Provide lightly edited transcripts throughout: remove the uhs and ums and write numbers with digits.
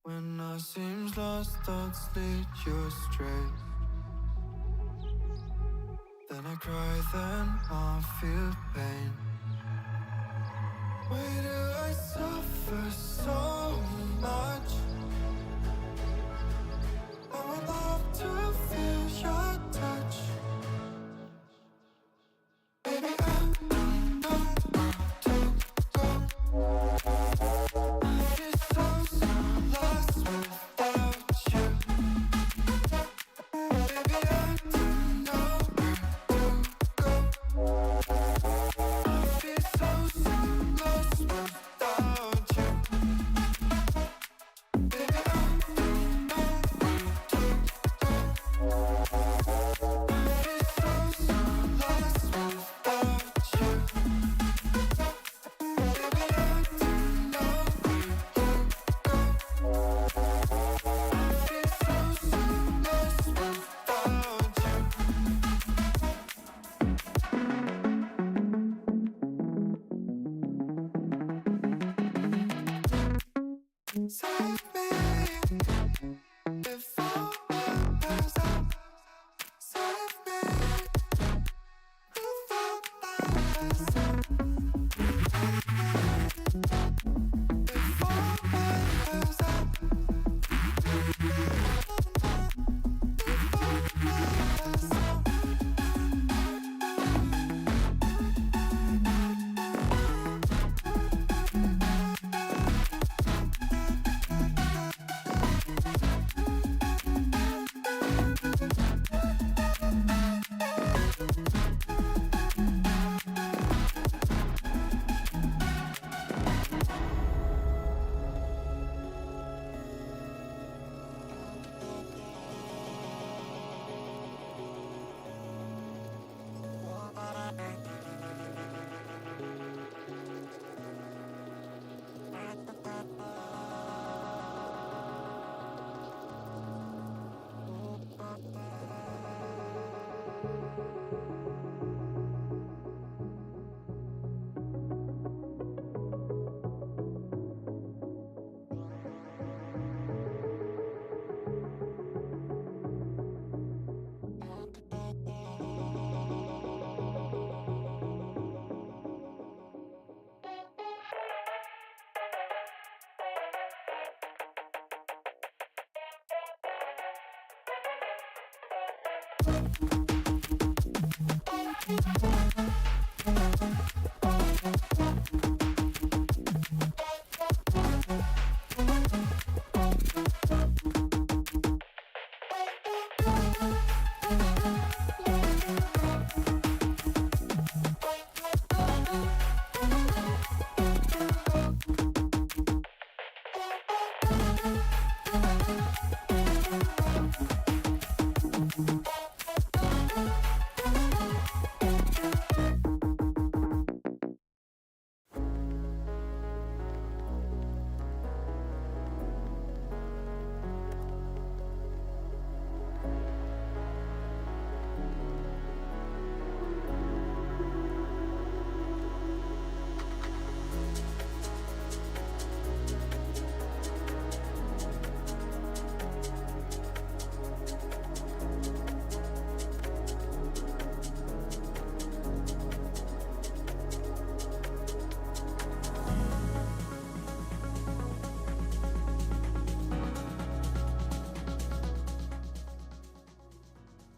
When I seems lost, thoughts lead you astray. Then I cry, then I feel pain. Why do I suffer so much? I would love to feel your touch. Baby, I don't know where to go. I feel so lost without you. Baby, I don't know where to go. I feel so lost without you. Baby, I don't know where to go. I feel so lost without you. Baby, I don't know where to go. I feel so lost without you. Save me before I pass out. Save me before I pass out. Before I pass out.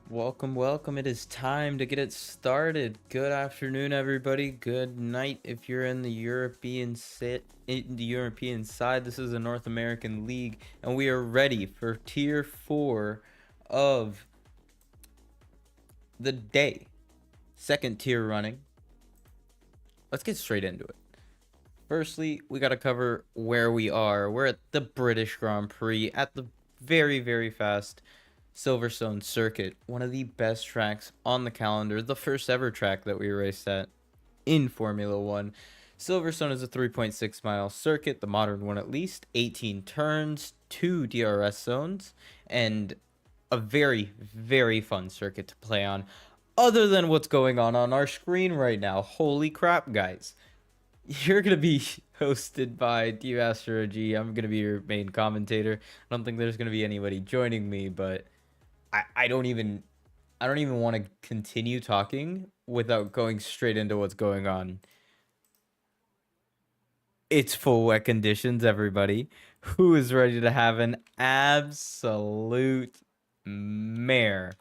Welcome, welcome. It is time to get it started. Good afternoon, everybody. Good night if you're in the European side. This is the North American League, and we are ready for Tier 4 of the day. Second tier running. Let's get straight into it. Firstly, we got to cover where we are. We're at the British Grand Prix at the very, very fast Silverstone circuit, one of the best tracks on the calendar, the first ever track that we raced at in Formula One. Silverstone is a 3.6 mile circuit, the modern one at least, 18 turns, 2 DRS zones, and a very, very fun circuit to play on, other than what's going on our screen right now. Holy crap, guys. You're going to be hosted by DMaster OG. I'm going to be your main commentator. I don't think there's going to be anybody joining me, but I don't even want to continue talking without going straight into what's going on. It's full wet conditions, everybody. Who is ready to have an absolute mare?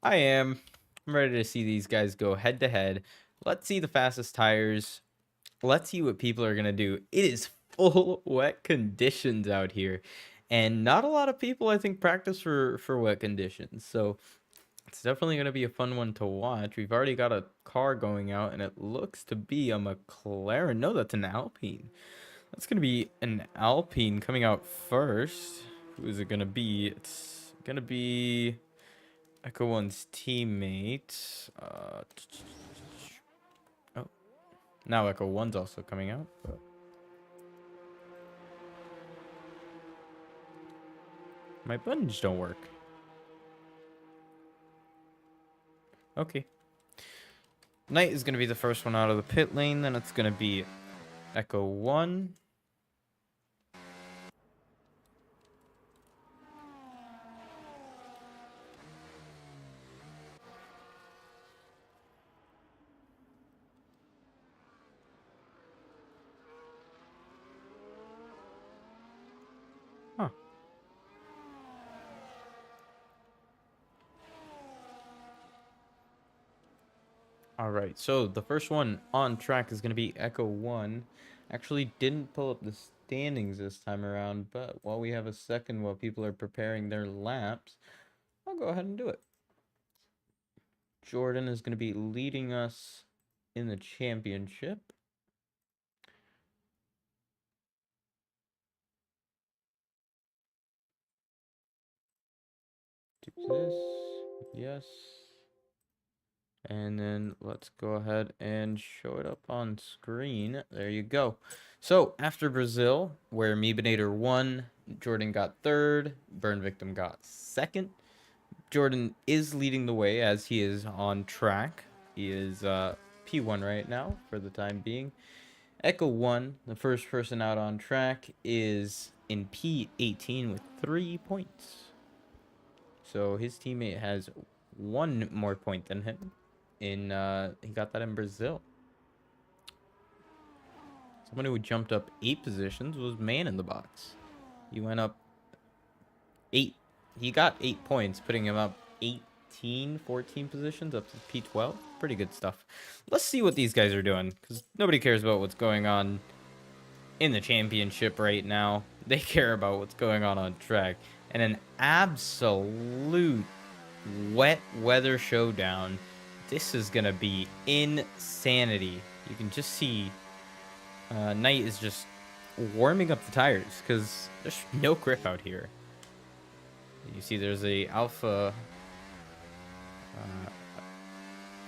I am. I'm ready to see these guys go head to head. Let's see the fastest tires. Let's see what people are going to do. It is full wet conditions out here. And not a lot of people, I think, practice for wet conditions. So it's definitely going to be a fun one to watch. We've already got a car going out, and it looks to be a McLaren. No, that's an Alpine. That's going to be an Alpine coming out first. Who is it going to be? It's going to be Echo One's teammate. Oh, now Echo One's also coming out. But my buttons don't work. Okay. Knight is going to be the first one out of the pit lane. Then it's going to be Echo 1. Huh. All right, so the first one on track is going to be Echo 1. Actually didn't pull up the standings this time around, but while we have a second while people are preparing their laps, I'll go ahead and do it. Jordan is going to be leading us in the championship. Do this. Yes. And then let's go ahead and show it up on screen. There you go. So after Brazil, where Meebinator won, Jordan got third, Burn Victim got second. Jordan is leading the way as he is on track. He is P1 right now for the time being. Echo 1, the first person out on track, is in P18 with 3 points. So his teammate has 1 more point than him. He got that in Brazil. Someone who jumped up 8 positions was Man in the Box. He went up 8. He got 8 points, putting him up 8 13, 14 positions up to P12. Pretty good stuff. Let's see what these guys are doing, because nobody cares about what's going on in the championship right now. They care about what's going on track. And an absolute wet weather showdown. This is going to be insanity. You can just see Knight is just warming up the tires because there's no grip out here. You see there's a Alpha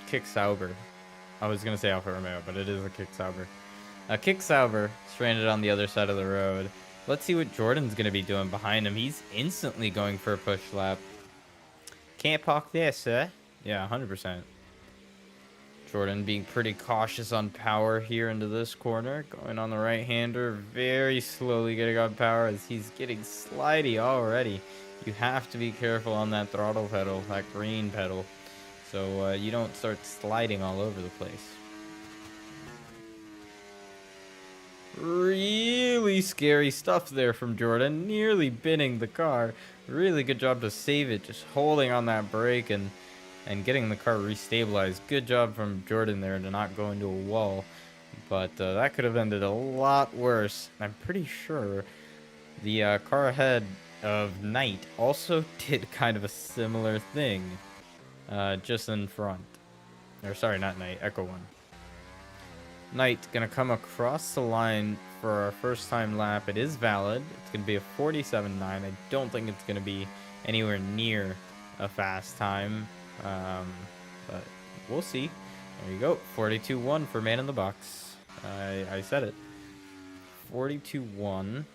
Kick Sauber. I was going to say Alfa Romeo, but it is a Kick Sauber. A Kick Sauber stranded on the other side of the road. Let's see what Jordan's going to be doing behind him. He's instantly going for a push lap. Can't park there, sir. Yeah, 100%. Jordan being pretty cautious on power here into this corner. Going on the right-hander. Very slowly getting on power as he's getting slidey already. You have to be careful on that throttle pedal, that green pedal, so you don't start sliding all over the place. Really scary stuff there from Jordan. Nearly binning the car. Really good job to save it. Just holding on that brake and getting the car restabilized. Good job from Jordan there to not go into a wall. But that could have ended a lot worse. I'm pretty sure the car ahead of Knight also did kind of a similar thing. Just in front. Or sorry, not Knight. Echo 1. Knight gonna come across the line for our first time lap. It is valid. It's gonna be a 47.9. I don't think it's gonna be anywhere near a fast time, but we'll see. There you go, 42.1 for man in the box. I said it. 42.1.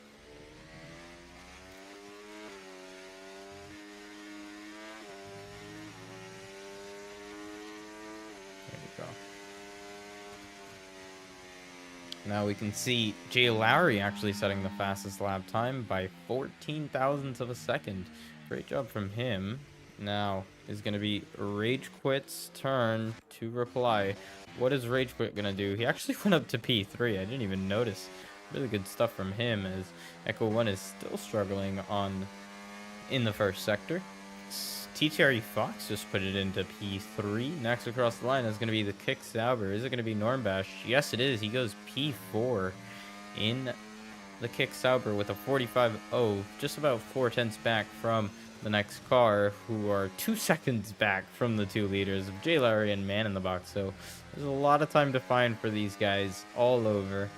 Now we can see Jay Lowry actually setting the fastest lap time by 14 thousandths of a second. Great job from him. Now is going to be Rage Quit's turn to reply. What is Rage Quit going to do? He actually went up to P3. I didn't even notice. Really good stuff from him as Echo 1 is still struggling in the first sector. TTRE Fox just put it into P3. Next across the line is going to be the Kick Sauber. Is it going to be Normbash? Yes, it is. He goes P4 in the Kick Sauber with a 45.0, just about 4/10ths back from the next car, who are 2 seconds back from the 2 leaders of Jay Lowry and Man in the Box. So there's a lot of time to find for these guys all over,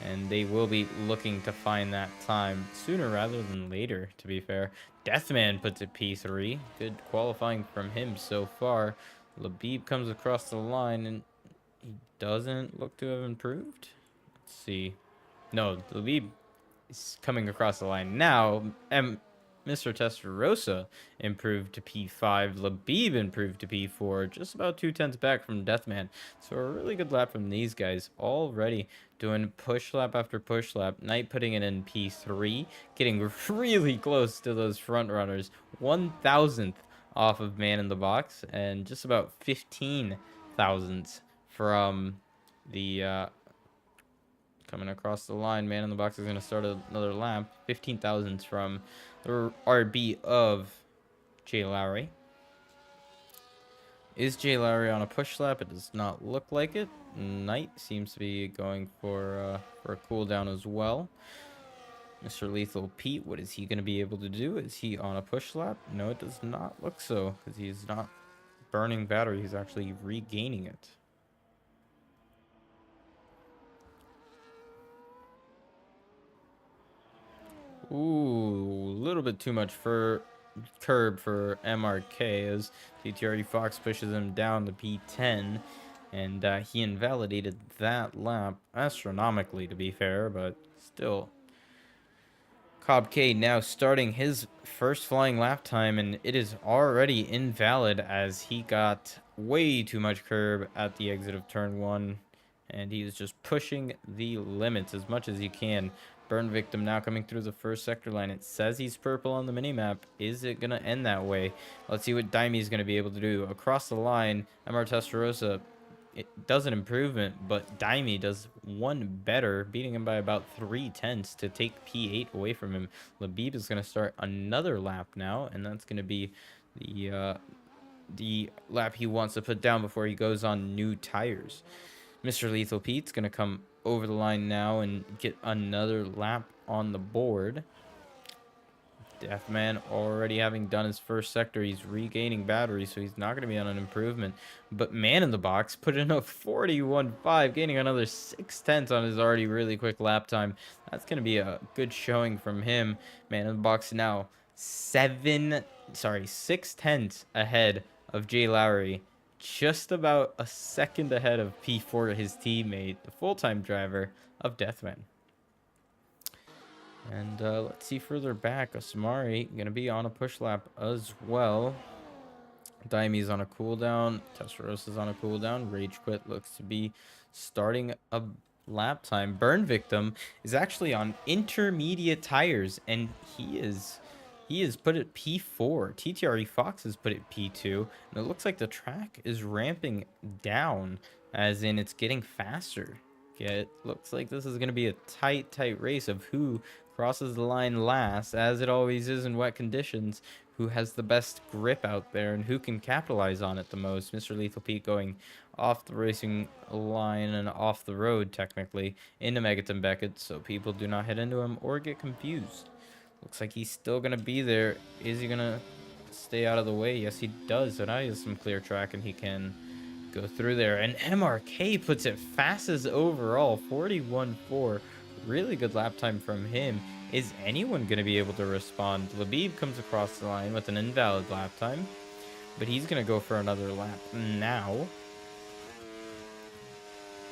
and they will be looking to find that time sooner rather than later, to be fair. Deathman puts it P3. Good qualifying from him so far. Labib comes across the line, and he doesn't look to have improved. Let's see. No, Labib is coming across the line now. Mr. Testarossa improved to P5. Labib improved to P4. Just about 2/10ths back from Deathman. So a really good lap from these guys already, doing push lap after push lap. Knight putting it in P3. Getting really close to those front runners. 1,000th off of Man in the Box. And just about 15 thousandths from the... coming across the line. Man in the Box is going to start another lap. 15 thousandths from the RB of Jay Lowry. Is Jay Lowry on a push lap? It does not look like it. Knight seems to be going for a cooldown as well. Mr. Lethal Pete, what is he going to be able to do? Is he on a push lap? No, it does not look so, because he's not burning battery. He's actually regaining it. Ooh, a little bit too much for curb for MRK as TTRE Fox pushes him down to P10, and he invalidated that lap astronomically, to be fair, but still. Cobb K now starting his first flying lap time, and it is already invalid as he got way too much curb at the exit of turn 1, and he is just pushing the limits as much as he can. Burn victim now coming through the first sector line. It says he's purple on the minimap. Is it going to end that way? Let's see what Daimi is going to be able to do. Across the line, MR Testarossa, it does an improvement, but Daimi does one better, beating him by about 3/10ths to take P8 away from him. Labib is going to start another lap now, and that's going to be the the lap he wants to put down before he goes on new tires. Mr. Lethal Pete's going to come over the line now and get another lap on the board. Deathman already having done his first sector. He's regaining battery, so he's not going to be on an improvement. But Man in the Box put in a 41.5, gaining another 6/10 on his already really quick lap time. That's going to be a good showing from him. Man in the Box now 6/10 ahead of Jay Lowry. Just about a second ahead of P4, his teammate, the full-time driver of Deathman. And let's see further back. Asmari going to be on a push lap as well. Daimi's on a cooldown. Testarosa's on a cooldown. Rage Quit looks to be starting a lap time. Burn Victim is actually on intermediate tires, and he is put at P4. TTRE Fox has put it P2, and it looks like the track is ramping down, as in it's getting faster. It looks like this is going to be a tight race of who crosses the line last, as it always is in wet conditions, who has the best grip out there and who can capitalize on it the most. Mr. Lethal Pete going off the racing line and off the road, technically, into Megaton Beckett, so people do not hit into him or get confused. Looks like he's still going to be there. Is he going to stay out of the way? Yes, he does. And now he has some clear track, and he can go through there. And MRK puts it fastest overall, 41.4. Really good lap time from him. Is anyone going to be able to respond? Labib comes across the line with an invalid lap time, but he's going to go for another lap now.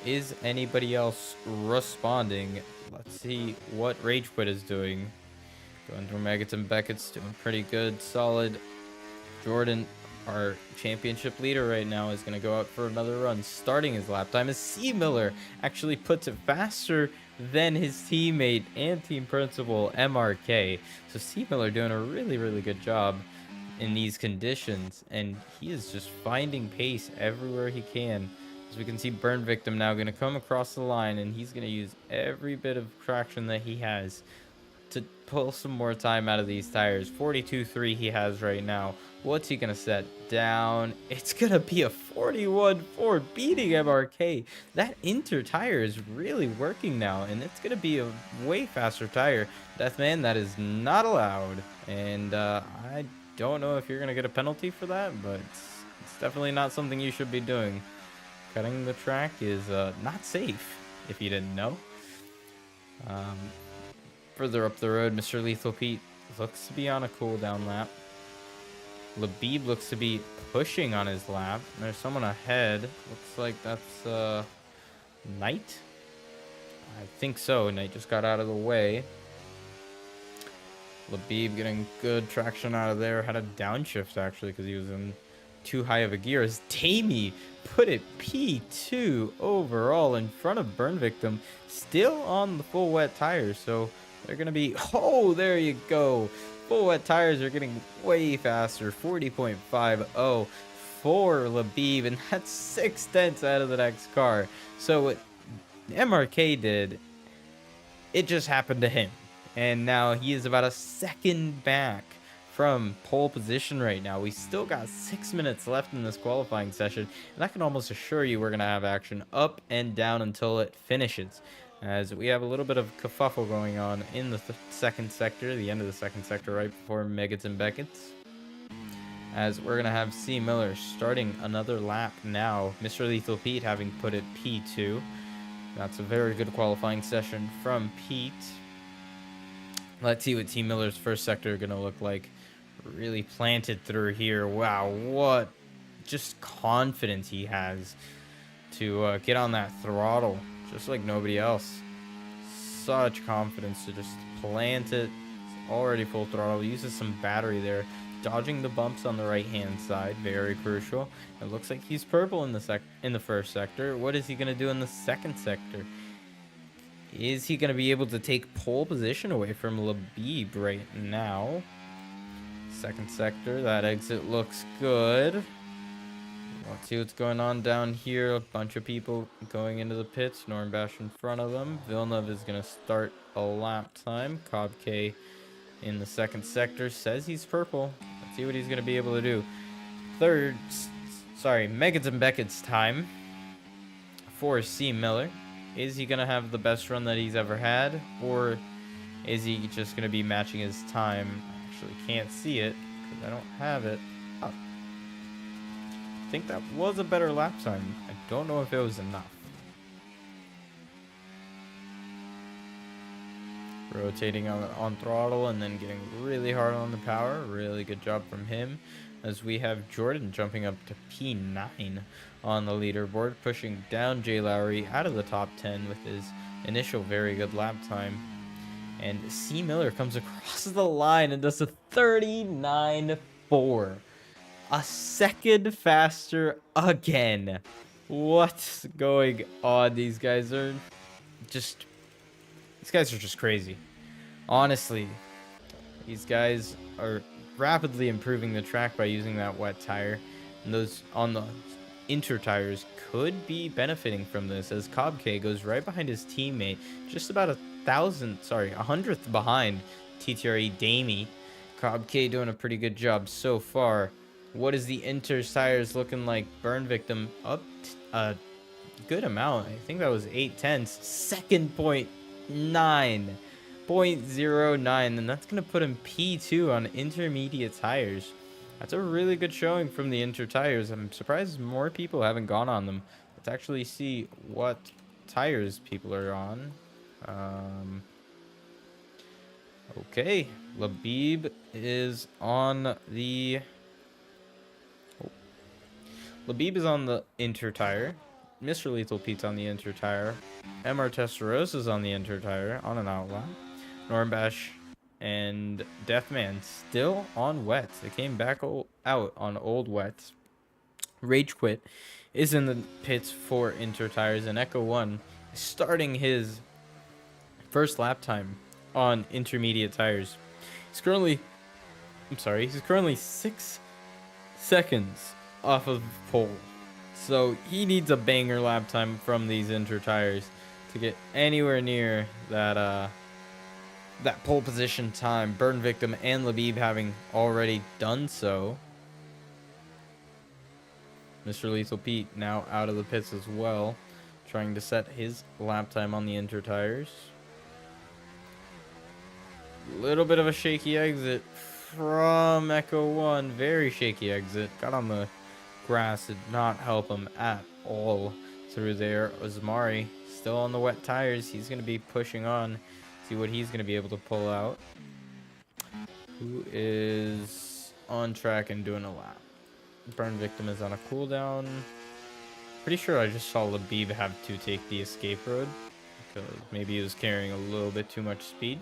Is anybody else responding? Let's see what Rage Quit is doing. Going through Megaton Beckett's doing pretty good, solid. Jordan, our championship leader right now, is going to go out for another run. Starting his lap time as C. Miller actually puts it faster than his teammate and team principal MRK. So C. Miller doing a really good job in these conditions, and he is just finding pace everywhere he can. As we can see, Burn Victim now going to come across the line, and he's going to use every bit of traction that he has to pull some more time out of these tires. 42.3 he has right now. What's he gonna set down? It's gonna be a 41.4, beating MRK. That inter tire is really working now, and it's gonna be a way faster tire. Deathman, that is not allowed, and I don't know if you're gonna get a penalty for that, but it's definitely not something you should be doing. Cutting the track is not safe, if you didn't know. Further up the road, Mr. Lethal Pete looks to be on a cooldown lap. Labib looks to be pushing on his lap. There's someone ahead. Looks like that's Knight. I think so. Knight just got out of the way. Labib getting good traction out of there. Had a downshift actually because he was in too high of a gear. As Tammy put it P2 overall in front of Burn Victim. Still on the full wet tires. So they're going to be... Oh, there you go. Full wet tires are getting way faster. 40.50 for Labib, and that's 6/10 out of the next car. So what MRK did, it just happened to him. And now he is about a second back from pole position right now. We still got 6 minutes left in this qualifying session, and I can almost assure you we're going to have action up and down until it finishes, as we have a little bit of kerfuffle going on in the second sector, the end of the second sector, right before Megaton Beckett's. As we're going to have C. Miller starting another lap now. Mr. Lethal Pete having put it P2. That's a very good qualifying session from Pete. Let's see what Team Miller's first sector are going to look like. Really planted through here. Wow, what just confidence he has to get on that throttle. Just like nobody else. Such confidence to just plant it. It's already full throttle. Uses some battery there. Dodging the bumps on the right hand side. Very crucial. It looks like he's purple in the first sector. What is he going to do in the second sector? Is he going to be able to take pole position away from Labib right now? Second sector. That exit looks good. Let's see what's going on down here. A bunch of people going into the pits. Normbash in front of them. Villeneuve is going to start a lap time. Cobb K in the second sector says he's purple. Let's see what he's going to be able to do. Megan's and Beckett's time for C. Miller. Is he going to have the best run that he's ever had? Or is he just going to be matching his time? I actually can't see it because I don't have it. Oh, I think that was a better lap time. I don't know if it was enough. Rotating on throttle and then getting really hard on the power. Really good job from him. As we have Jordan jumping up to P9 on the leaderboard, pushing down Jay Lowry out of the top 10 with his initial very good lap time. And C. Miller comes across the line and does a 39.4. A second faster again. What's going on? These guys are just crazy. Honestly, these guys are rapidly improving the track by using that wet tire. And those on the inter tires could be benefiting from this, as Cobb K goes right behind his teammate, just about 100th behind TTRE Damie. Cobb K doing a pretty good job so far. What is the inter tires looking like? Burn Victim up a good amount. I think that was 8/10. Second point 9.09, and that's going to put him P2 on intermediate tires. That's a really good showing from the inter tires. I'm surprised more people haven't gone on them. Let's actually see what tires people are on. Okay, Labib is on the inter tire. Mr. Lethal Pete's on the inter tire. MR Testarosa's on the inter tire on an outlap. Normbash and Deathman still on wets. They came back out on old wets. Rage Quit is in the pits for inter tires, and Echo 1 is starting his first lap time on intermediate tires. He's currently 6 seconds off of pole. So he needs a banger lap time from these inter tires to get anywhere near that pole position time. Burn Victim and Labib having already done so. Mr. Lethal Pete now out of the pits as well, trying to set his lap time on the inter tires. Little bit of a shaky exit from Echo 1. Very shaky exit. Got on the grass, did not help him at all through there. Ozmari still on the wet tires. He's going to be pushing on. See what he's going to be able to pull out. Who is on track and doing a lap? Burn Victim is on a cooldown. Pretty sure I just saw Labib have to take the escape road, because maybe he was carrying a little bit too much speed.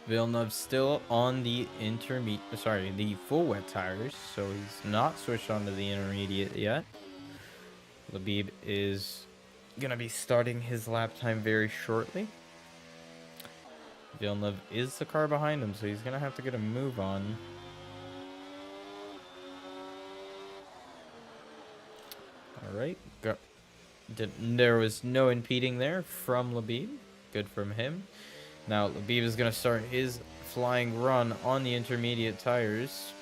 Villeneuve still on the the full wet tires, so he's not switched onto the intermediate yet. Labib is gonna be starting his lap time very shortly. Villeneuve is the car behind him, so he's gonna have to get a move on. All right, there was no impeding there from Labib. Good from him. Now, Labib is going to start his flying run on the intermediate tires.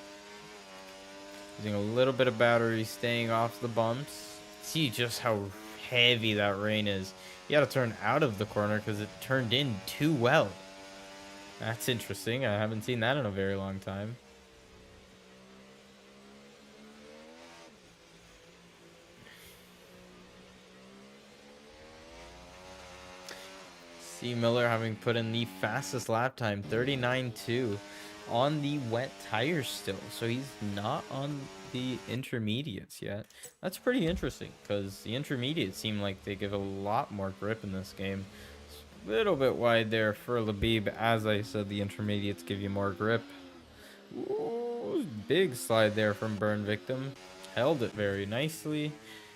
Using a little bit of battery, staying off the bumps. See just how heavy that rain is. You got to turn out of the corner because it turned in too well. That's interesting. I haven't seen that in a very long time. C. Miller having put in the fastest lap time, 39.2, on the wet tires still. So he's not on the intermediates yet. That's pretty interesting, because the intermediates seem like they give a lot more grip in this game. It's a little bit wide there for Labib. As I said, the intermediates give you more grip. Ooh, big slide there from Burn Victim. Held it very nicely.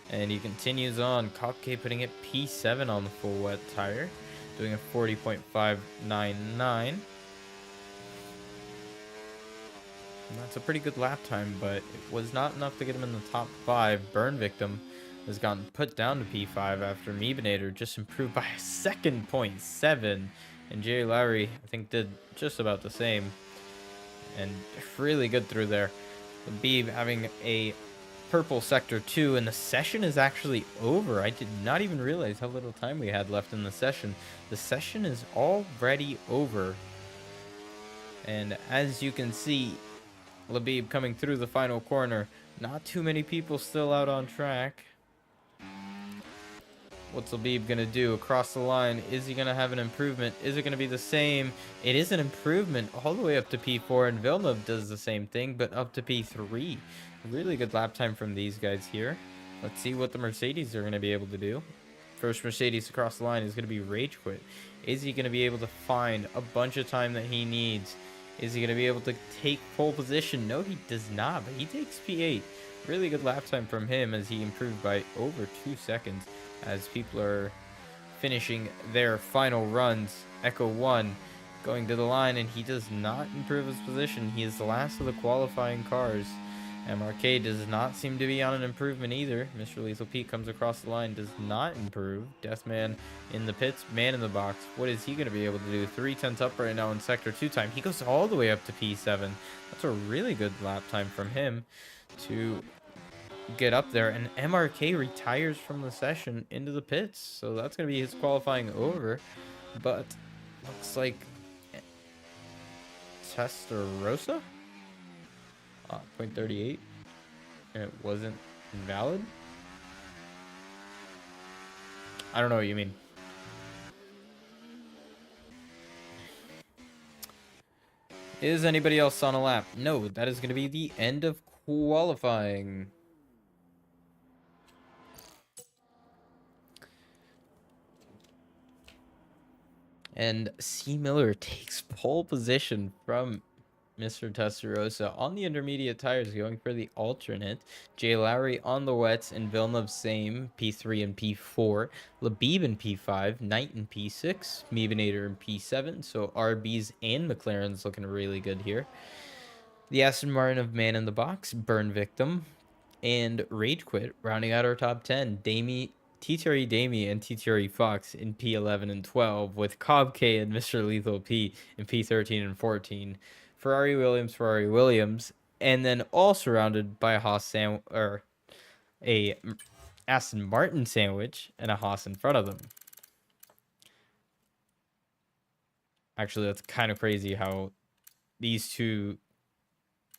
And he continues on. Kopke putting it P7 on the full wet tire, doing a 40.599. That's a pretty good lap time, but it was not enough to get him in the top 5. Burn Victim has gotten put down to P5 after Meebinator just improved by a second 0.7. And Jay Lowry, I think, did just about the same. And really good through there. Labib having a purple sector 2, and the session is actually over. I did not even realize how little time we had left in the session. The session is already over. And as you can see, Labib coming through the final corner. Not too many people still out on track. What's Labib going to do across the line? Is he going to have an improvement? Is it going to be the same? It is an improvement all the way up to P4, and Villeneuve does the same thing, but up to P3. Really good lap time from these guys here. Let's see what the Mercedes are going to be able to do. First Mercedes across the line is going to be Rage Quit. Is he going to be able to find a bunch of time that he needs? Is he going to be able to take pole position? No, he does not, but he takes P8. Really good lap time from him as he improved by over 2 seconds as people are finishing their final runs. Echo 1 going to the line, and he does not improve his position. He is the last of the qualifying cars. MRK does not seem to be on an improvement either. Mr. Lethal Pete comes across the line, does not improve. Deathman in the pits, man in the box. What is he going to be able to do? 3/10 up right now in sector 2 time. He goes all the way up to P7. That's a really good lap time from him to get up there. And MRK retires from the session into the pits. So that's going to be his qualifying over. But looks like Testarossa? 0.38, and it wasn't invalid. I don't know what you mean. Is anybody else on a lap? No, that is going to be the end of qualifying. And C. Miller takes pole position from Mr. Testarossa on the intermediate tires, going for the alternate. Jay Lowry on the wets, and Villeneuve same, P3 and P4. Labib in P5, Knight in P6, Meebinator in P7. So RBs and McLaren's looking really good here. The Aston Martin of Man in the Box, Burn Victim, and Rage Quit, rounding out our top 10. TTRE Damie and TTRE Fox in P11 and 12, with Cobb K and Mr. Lethal P in P13 and 14. Ferrari Williams, and then all surrounded by a Aston Martin sandwich and a Haas in front of them. Actually, that's kind of crazy how these two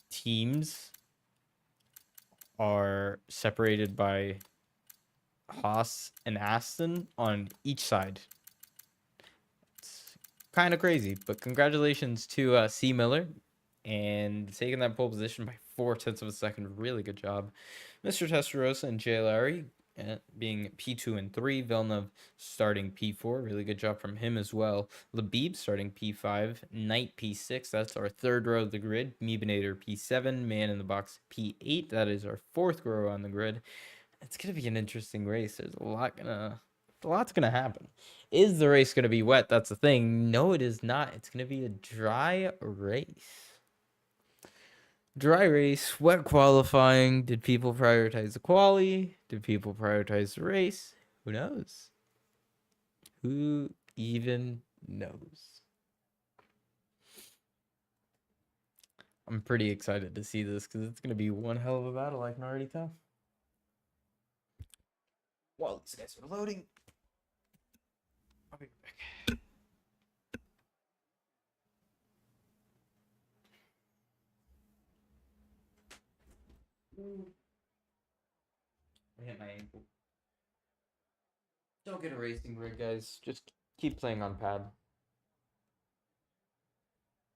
teams are separated by Haas and Aston on each side. It's kind of crazy, but congratulations to C. Miller and taking that pole position by 0.4 of a second. Really good job. Mr. Testarossa and Jay Larry being P2 and 3. Villeneuve starting P4. Really good job from him as well. Labib starting P5. Knight P6. That's our third row of the grid. Meebinator P7. Man in the Box P8. That is our fourth row on the grid. It's gonna be an interesting race. There's a lot's gonna happen. Is the race gonna be wet? That's the thing. No, it is not. It's gonna be a dry race. Dry race, wet qualifying. Did people prioritize the quali? Did people prioritize the race? Who knows? Who even knows? I'm pretty excited to see this because it's gonna be one hell of a battle. I can already tell. While these guys are loading, I'll be back. I hit my ankle. Don't get a racing rig, guys. Just keep playing on pad.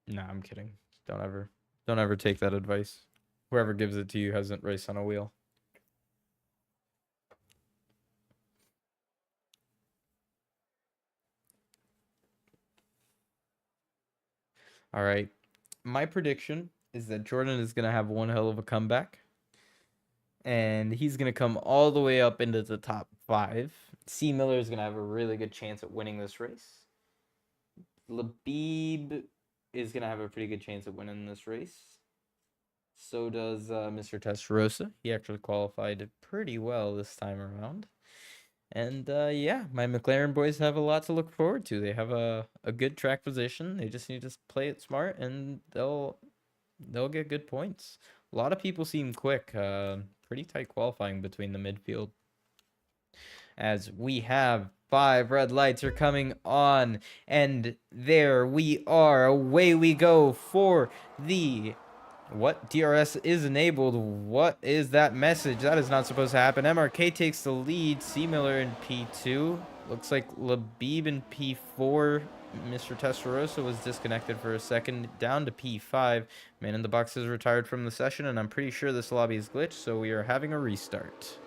Nah, I'm kidding. Don't ever take that advice. Whoever gives it to you hasn't raced on a wheel. All right. My prediction is that Jordan is going to have one hell of a comeback. And he's going to come all the way up into the top 5. C. Miller is going to have a really good chance at winning this race. Labib is going to have a pretty good chance at winning this race. So does Mr. Testarossa. He actually qualified pretty well this time around. And yeah, my McLaren boys have a lot to look forward to. They have a good track position. They just need to play it smart, and they'll get good points. A lot of people seem quick. Pretty tight qualifying between the midfield. As we have 5 red lights are coming on, and there we are. Away we go for the... What? DRS is enabled. What is that message? That is not supposed to happen. MRK takes the lead. C. Miller in P2. Looks like Labib in P4. Mr. Testarossa was disconnected for a second. Down to P5. Man in the box is retired from the session, and I'm pretty sure this lobby is glitched, so we are having a restart.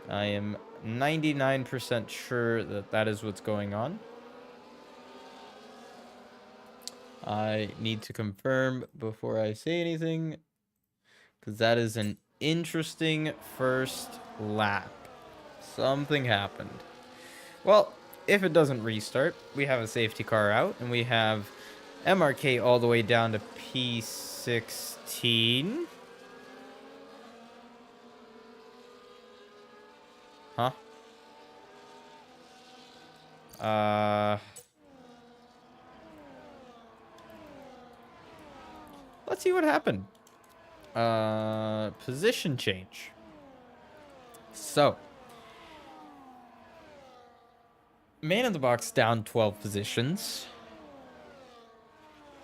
I am 99% sure that that is what's going on. I need to confirm before I say anything, because that is an interesting first lap. Something happened. Well, if it doesn't restart, we have a safety car out, and we have MRK all the way down to P16. Huh? Let's see what happened. Position change. So, man in the box down 12 positions.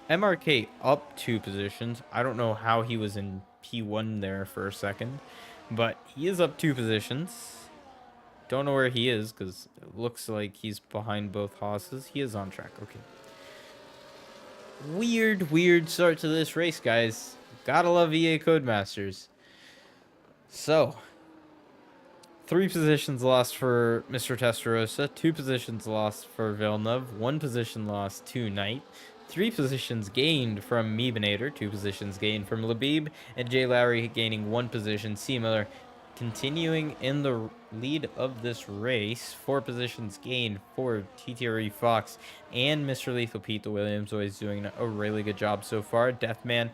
MRK up 2 positions. I don't know how he was in P1 there for a second, but he is up 2 positions. Don't know where he is because it looks like he's behind both Haas's. He is on track. Okay. Weird start to this race, guys. Gotta love EA Codemasters. So, 3 positions lost for Mr. Testarossa, 2 positions lost for Villeneuve, 1 position lost to Knight, 3 positions gained from Meebinator, 2 positions gained from Labib, and Jay Lowry gaining 1 position. C. Miller continuing in the lead of this race, 4 positions gained for TTRE Fox and Mr. Lethal Pete. The Williams always doing a really good job so far. Deathman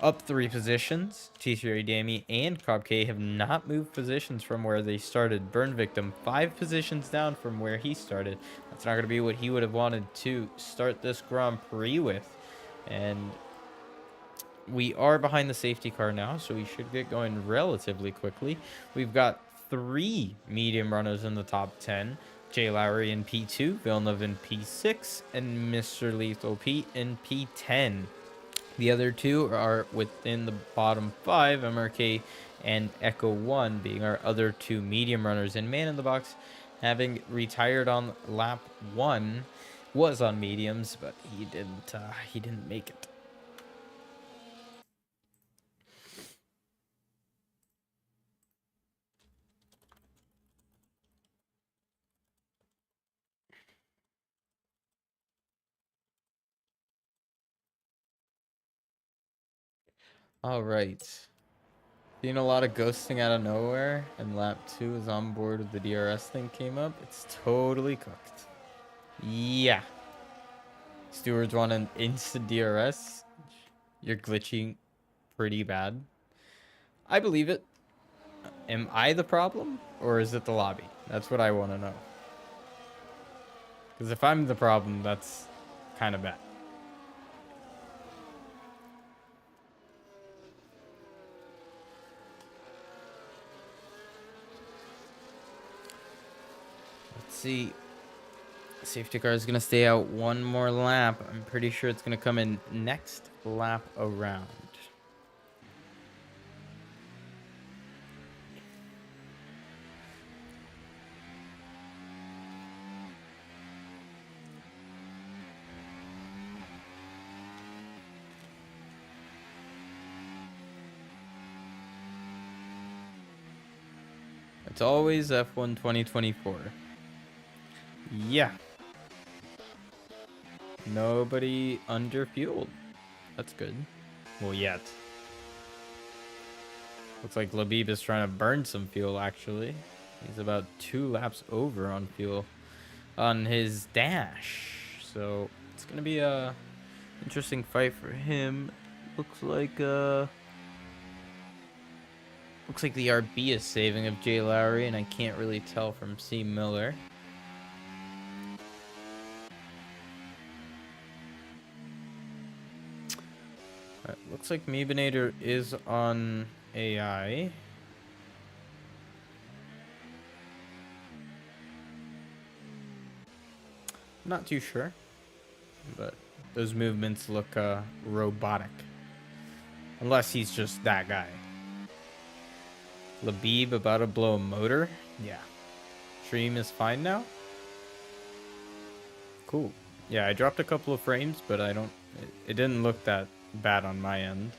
up 3 positions. TTRE Damie and Cobb K have not moved positions from where they started. Burn Victim 5 positions down from where he started. That's not going to be what he would have wanted to start this Grand Prix with. And we are behind the safety car now, so we should get going relatively quickly. We've got 3 medium runners in the top 10. Jay Lowry in P2, Villeneuve in P6, and Mr. Lethal Pete in P10. The other 2 are within the bottom 5, MRK and Echo 1 being our other 2 medium runners. And man in the box, having retired on lap 1, was on mediums, but he didn't make it. All right. Seeing a lot of ghosting out of nowhere, and lap 2 is on board with the DRS thing came up. It's totally cooked. Yeah. Stewards want an instant DRS. You're glitching pretty bad. I believe it. Am I the problem, or is it the lobby? That's what I want to know. Because if I'm the problem, that's kind of bad. Let's see. Safety car is going to stay out 1 more lap. I'm pretty sure it's going to come in next lap around. It's always F1 2024. Yeah. Nobody underfueled. That's good. Well, yet. Looks like Labib is trying to burn some fuel, actually. He's about 2 laps over on fuel on his dash. So, it's going to be a interesting fight for him. Looks like the RB is saving of Jay Lowry, and I can't really tell from C. Miller. Looks like Meebinator is on AI. Not too sure, but those movements look robotic. Unless he's just that guy. Labib about to blow a motor? Yeah. Stream is fine now? Cool. Yeah, I dropped a couple of frames, but I don't... It didn't look that bad on my end.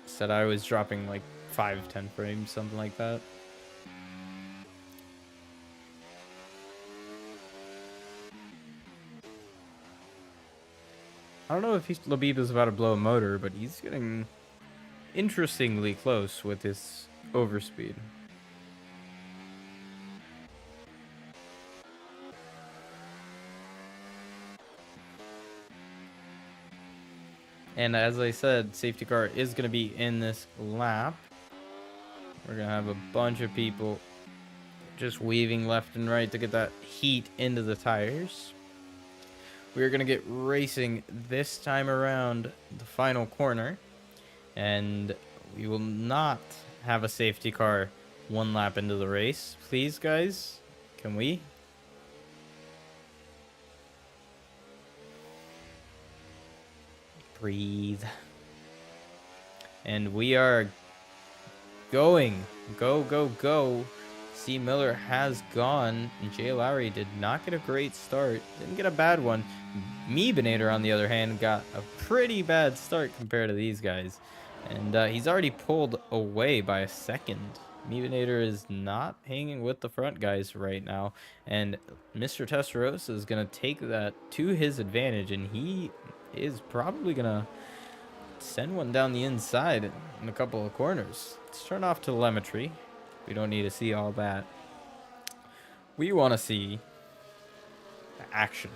Said I was dropping like 5-10 frames, something like that. I don't know if Labib is about to blow a motor, but he's getting interestingly close with his overspeed. And as I said, safety car is going to be in this lap. We're going to have a bunch of people just weaving left and right to get that heat into the tires. We're going to get racing this time around the final corner. And we will not have a safety car one lap into the race. Please, guys, can we? Breathe. And we are going. Go, go, go. C. Miller has gone. And Jay Lowry did not get a great start. Didn't get a bad one. Meebinator, on the other hand, got a pretty bad start compared to these guys. And he's already pulled away by a second. Meebinator is not hanging with the front guys right now. And Mr. Testarossa is going to take that to his advantage. And he is probably going to send one down the inside in a couple of corners. Let's turn off telemetry. We don't need to see all that. We want to see action.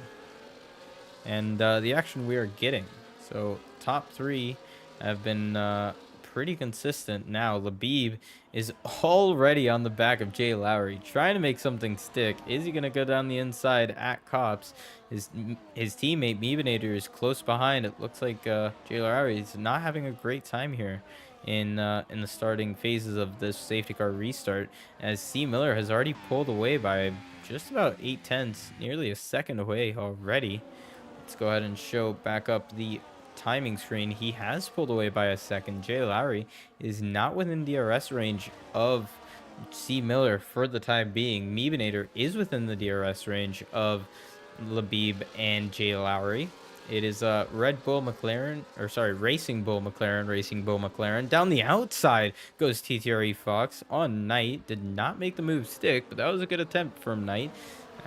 And the action we are getting. So top three have been pretty consistent now. Labib is already on the back of Jay Lowry, trying to make something stick. Is he going to go down the inside at Cops? His teammate Meebinator is close behind. It looks like Jay Lowry is not having a great time here in the starting phases of this safety car restart, as C. Miller has already pulled away by just about 8/10, nearly a second away already. Let's go ahead and show back up the timing screen. He has pulled away by a second. Jay Lowry is not within DRS range of C. Miller for the time being. Meebinator is within the DRS range of Labib and Jay Lowry. It is Red Bull McLaren, or sorry, Racing Bull McLaren. Down the outside goes TTRE Fox on Knight. Did not make the move stick, but that was a good attempt from Knight.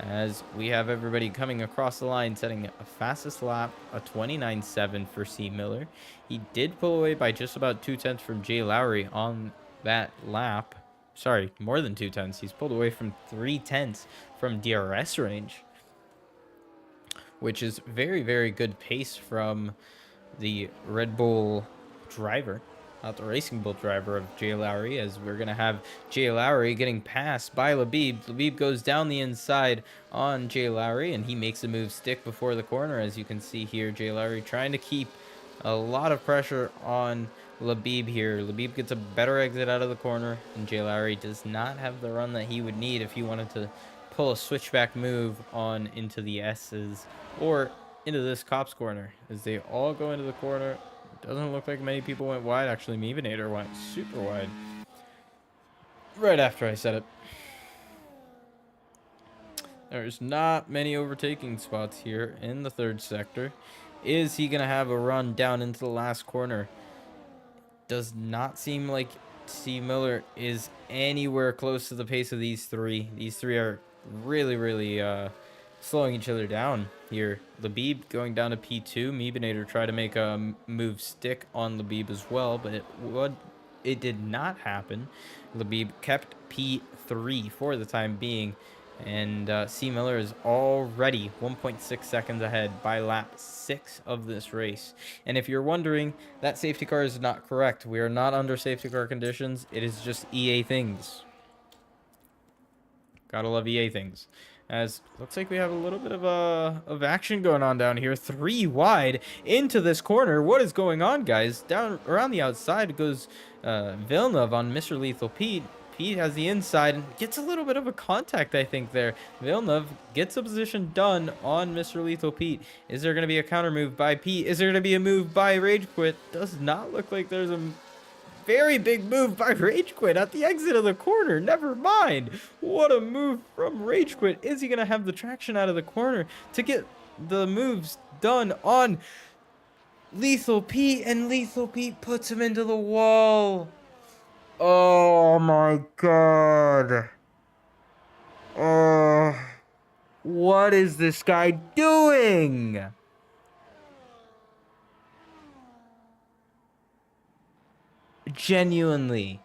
As we have everybody coming across the line, setting a fastest lap, a 29.7 for C. Miller. He did pull away by just about 2/10 from Jay Lowry on that lap. Sorry, more than 2/10. He's pulled away from 3/10 from DRS range, which is very, very good pace from the Red Bull driver, not the Racing Bull driver of Jay Lowry, as we're going to have Jay Lowry getting passed by Labib. Labib goes down the inside on Jay Lowry, and he makes a move stick before the corner. As you can see here, Jay Lowry trying to keep a lot of pressure on Labib here. Labib gets a better exit out of the corner, and Jay Lowry does not have the run that he would need if he wanted to pull a switchback move on into the S's or into this Cops corner. As they all go into the corner, it doesn't look like many people went wide. Actually, Meebinator went super wide right after I said it. There's not many overtaking spots here in the third sector. Is he going to have a run down into the last corner? Does not seem like C. Miller is anywhere close to the pace of these three. These three are really slowing each other down here. Labib going down to P2. Meebinator tried to make a move stick on Labib as well, but it did not happen. Labib kept P3 for the time being, and C. Miller is already 1.6 seconds ahead by lap 6 of this race. And if you're wondering, that safety car is not correct. We are not under safety car conditions. It is just EA things. Gotta love EA things. as looks like we have a little bit of action going on down here. 3 wide into this corner. What is going on, guys? Down around the outside goes Villeneuve on Mr. Lethal Pete. Pete has the inside and gets a little bit of a contact, I think, there. Villeneuve gets a position done on Mr. Lethal Pete. Is there going to be a counter move by Pete? Is there going to be a move by Rage Quit? Does not look like there's a very big move by Rage Quit at the exit of the corner. Never mind. What a move from Rage Quit. Is he going to have the traction out of the corner to get the moves done on Lethal Pete? And Lethal Pete puts him into the wall. Oh my god. Oh. What is this guy doing? Genuinely.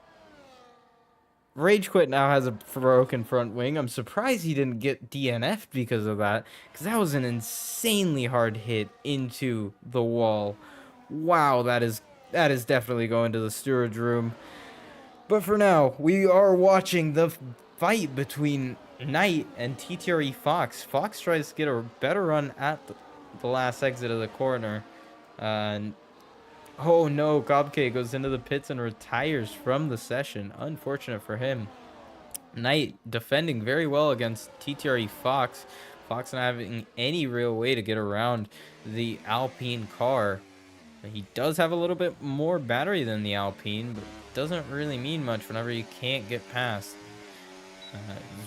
Rage Quit now has a broken front wing. I'm surprised he didn't get DNF'd because of that, because that was an insanely hard hit into the wall. Wow, that is definitely going to the steward's room. But for now, we are watching the fight between Knight and TTRE Fox. Fox tries to get a better run at the last exit of the corner. And oh no, Gobke goes into the pits and retires from the session. Unfortunate for him. Knight defending very well against TTRE Fox. Fox not having any real way to get around the Alpine car. He does have a little bit more battery than the Alpine, but doesn't really mean much whenever you can't get past.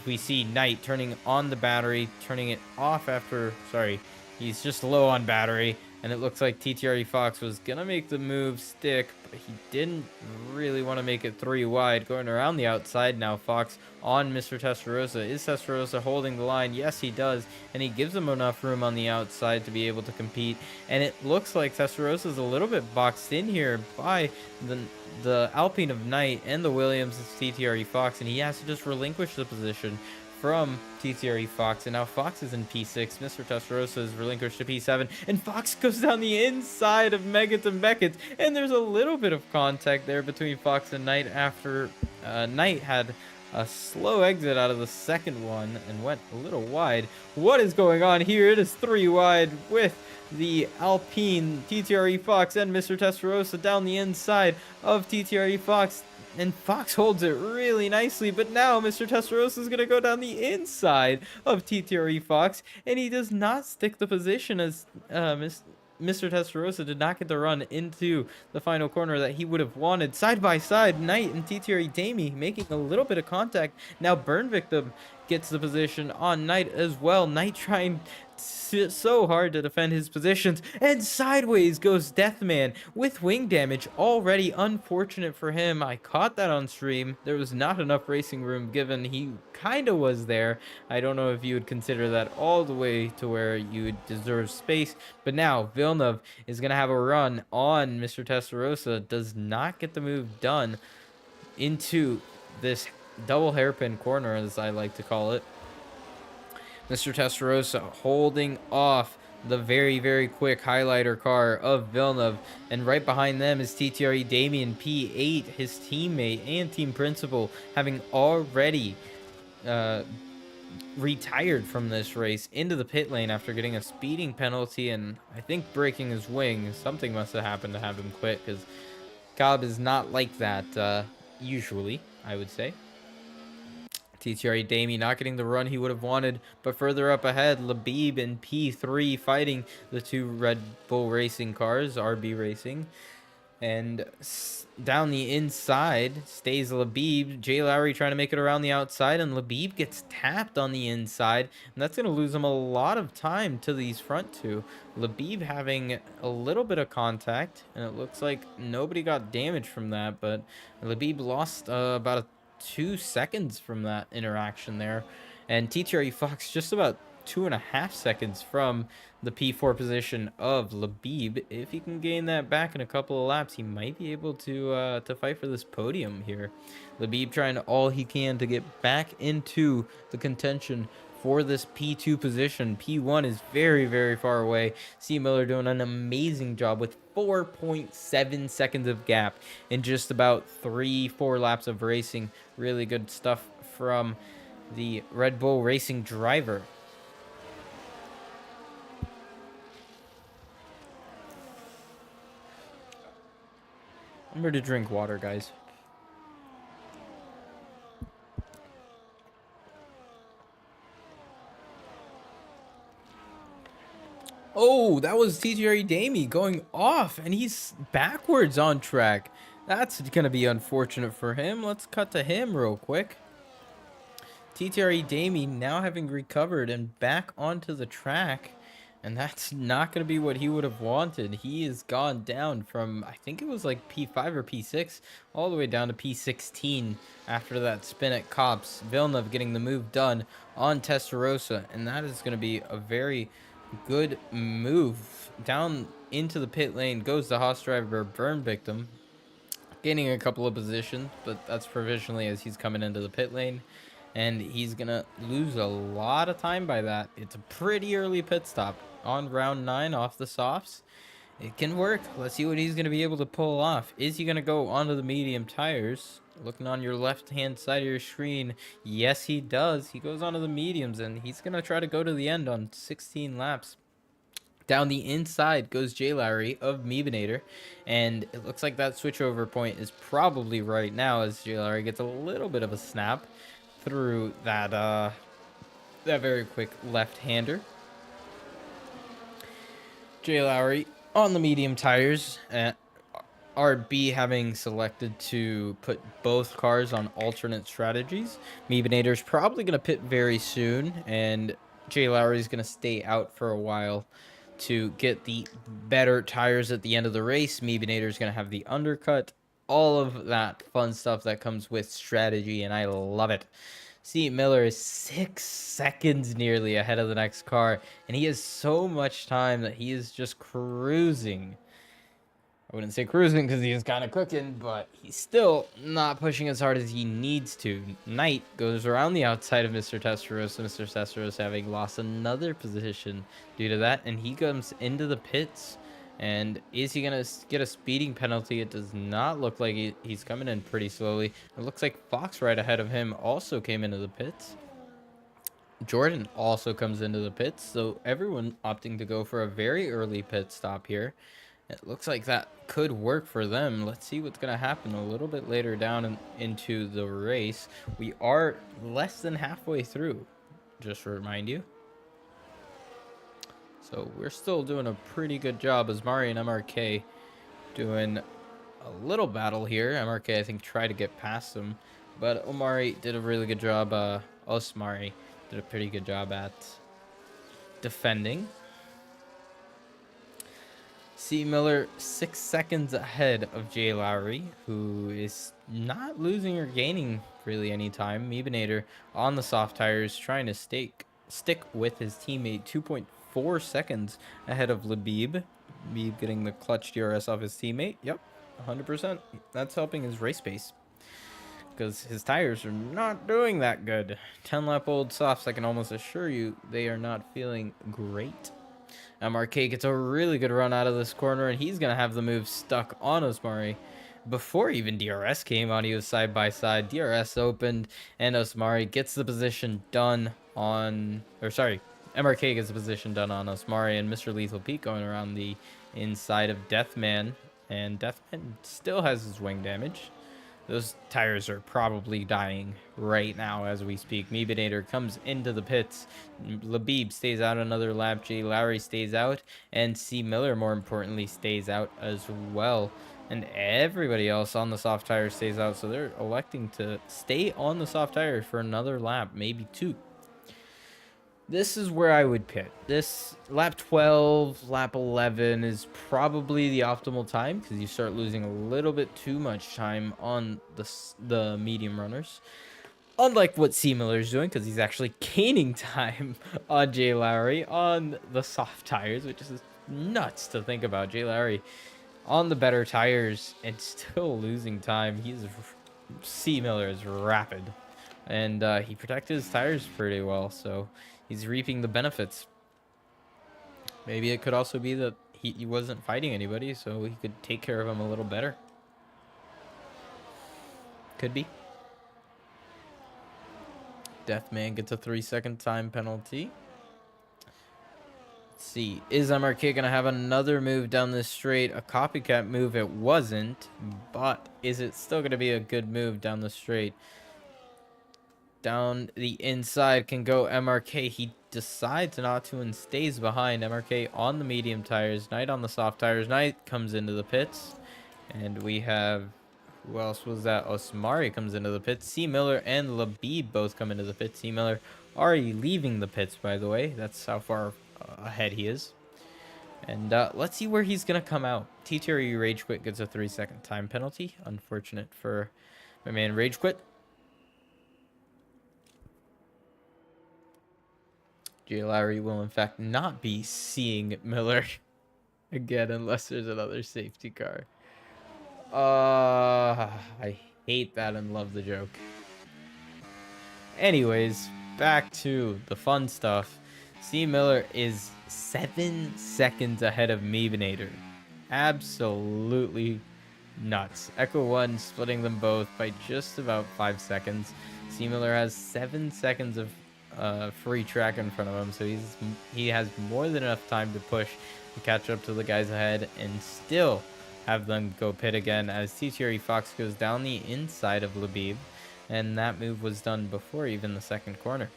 We see Knight turning on the battery, turning it off after... Sorry, he's just low on battery. And it looks like TTRE Fox was going to make the move stick, but he didn't really want to make it 3 wide. Going around the outside now, Fox on Mr. Testarossa. Is Testarossa holding the line? Yes, he does. And he gives him enough room on the outside to be able to compete. And it looks like Testarossa is a little bit boxed in here by the Alpine of Knight and the Williams of TTRE Fox. And he has to just relinquish the position from TTRE Fox, and now Fox is in P6. Mr. Testarossa is relinquished to P7, and Fox goes down the inside of Meggett and Beckett, and there's a little bit of contact there between Fox and Knight after Knight had a slow exit out of the second one and went a little wide. What is going on here? It is 3 wide with the Alpine, TTRE Fox, and Mr. Testarossa down the inside of TTRE Fox. And Fox holds it really nicely, but now Mr. Testarossa is going to go down the inside of TTRE Fox, and he does not stick the position as Mr. Testarossa did not get the run into the final corner that he would have wanted. Side by side, Knight and TTRE Damie making a little bit of contact. Now Burn Victim gets the position on Knight as well. Knight trying so hard to defend his positions, and sideways goes Deathman with wing damage already. Unfortunate for him. I caught that on stream. There was not enough racing room given. He kind of was there. I don't know if you would consider that all the way to where you would deserve space, but now Villeneuve is going to have a run on Mr. Testarossa. Does not get the move done into this double hairpin corner, as I like to call it. Mr. Testarossa holding off the very, very quick highlighter car of Villeneuve. And right behind them is TTRE Damien P8, his teammate and team principal, having already retired from this race into the pit lane after getting a speeding penalty and I think breaking his wing. Something must have happened to have him quit, because Cobb is not like that usually, I would say. TTRE Damie not getting the run he would have wanted, but further up ahead, Labib and P3 fighting the 2 Red Bull Racing cars, RB Racing. And down the inside stays Labib. Jay Lowry trying to make it around the outside, and Labib gets tapped on the inside, and that's going to lose him a lot of time to these front 2. Labib having a little bit of contact, and it looks like nobody got damaged from that, but Labib lost about a 2 seconds from that interaction there, and TTRE Fox just about 2.5 seconds from the P4 position of Labib. If he can gain that back in a couple of laps, he might be able to fight for this podium here. Labib trying all he can to get back into the contention for this P2 position. P1 is very, very far away. C. Miller doing an amazing job with 4.7 seconds of gap in just about 3-4 laps of racing. Really good stuff from the Red Bull Racing driver. Remember to drink water, guys. Oh, that was TTR Damie going off, and he's backwards on track. That's going to be unfortunate for him. Let's cut to him real quick. TTR Damie now having recovered and back onto the track. And that's not going to be what he would have wanted. He has gone down from, I think it was like P5 or P6, all the way down to P16 after that spin at Cops. Villeneuve getting the move done on Testarossa. And that is going to be a very good move. Down into the pit lane goes the Haas driver, burn victim. Gaining a couple of positions, but that's provisionally as he's coming into the pit lane. And he's going to lose a lot of time by that. It's a pretty early pit stop on round 9 off the softs. It can work. Let's see what he's going to be able to pull off. Is he going to go onto the medium tires? Looking on your left-hand side of your screen, yes, he does. He goes onto the mediums, and he's going to try to go to the end on 16 laps. Down the inside goes Jay Lowry of Meebinator, and it looks like that switchover point is probably right now as Jay Lowry gets a little bit of a snap through that that very quick left-hander. Jay Lowry on the medium tires. RB having selected to put both cars on alternate strategies. Meebinator's probably going to pit very soon, and Jay Lowry's going to stay out for a while to get the better tires at the end of the race. Meebinator's going to have the undercut. All of that fun stuff that comes with strategy, and I love it. See, Miller is 6 seconds nearly ahead of the next car, and he has so much time that he is just cruising. I wouldn't say cruising because he is kind of cooking, but he's still not pushing as hard as he needs to. Knight goes around the outside of Mr. Testarossa. Mr. Testarossa having lost another position due to that, and he comes into the pits. And is he going to get a speeding penalty? It does not look like he's coming in pretty slowly. It looks like Fox right ahead of him also came into the pits. Jordan also comes into the pits, so everyone opting to go for a very early pit stop here. It looks like that could work for them. Let's see what's going to happen a little bit later down into the race. We are less than halfway through, just to remind you. So we're still doing a pretty good job as Mari and MRK doing a little battle here. MRK, I think, tried to get past them, but Omari did a really good job. Osmari did a pretty good job at defending. C. Miller 6 seconds ahead of Jay Lowry, who is not losing or gaining really any time. Meebinator on the soft tires trying to stick with his teammate. 2.4 seconds ahead of Labib. Labib getting the clutch DRS off his teammate. Yep, 100%. That's helping his race pace, because his tires are not doing that good. 10-lap-old softs, I can almost assure you, they are not feeling great. MRK gets a really good run out of this corner, and he's going to have the move stuck on Osmari. Before even DRS came on, he was side by side. DRS opened, and Osmari gets the position done on... Or sorry, MRK gets the position done on Osmari, and Mr. Lethal Pete going around the inside of Deathman. And Deathman still has his wing damage. Those tires are probably dying right now as we speak. Meebinator comes into the pits. Labib stays out another lap. Jay Lowry stays out. And C. Miller, more importantly, stays out as well. And everybody else on the soft tire stays out. So they're electing to stay on the soft tire for another lap, maybe 2. This is where I would pit. This lap 12, lap 11 is probably the optimal time, because you start losing a little bit too much time on the medium runners. Unlike what C. Miller's doing, because he's actually gaining time on Jay Lowry on the soft tires, which is nuts to think about. Jay Lowry on the better tires and still losing time. C. Miller is rapid. And he protected his tires pretty well, so he's reaping the benefits. Maybe it could also be that he wasn't fighting anybody, so he could take care of him a little better. Could be. Deathman gets a 3-second time penalty. Let's see, is MRK gonna have another move down this straight? A copycat move it wasn't, but is it still gonna be a good move down the straight? Down the inside can go MRK. He decides not to and stays behind. MRK on the medium tires, Knight on the soft tires. Knight comes into the pits, and we have, who else was that? Osmari comes into the pits. C. Miller and Labib both come into the pits. C. Miller already leaving the pits, by the way. That's how far ahead he is. And let's see where he's going to come out. TTRE Rage Quit gets a 3-second time penalty. Unfortunate for my man Rage Quit. Jay Lowry will, in fact, not be seeing Miller again unless there's another safety car. I hate that and love the joke. Anyways, back to the fun stuff. C. Miller is 7 seconds ahead of Meebinator. Absolutely nuts. Echo 1 splitting them both by just about 5 seconds. C. Miller has 7 seconds of free track in front of him, so he has more than enough time to push to catch up to the guys ahead and still have them go pit again as TTRE Fox goes down the inside of Labib, and that move was done before even the second corner.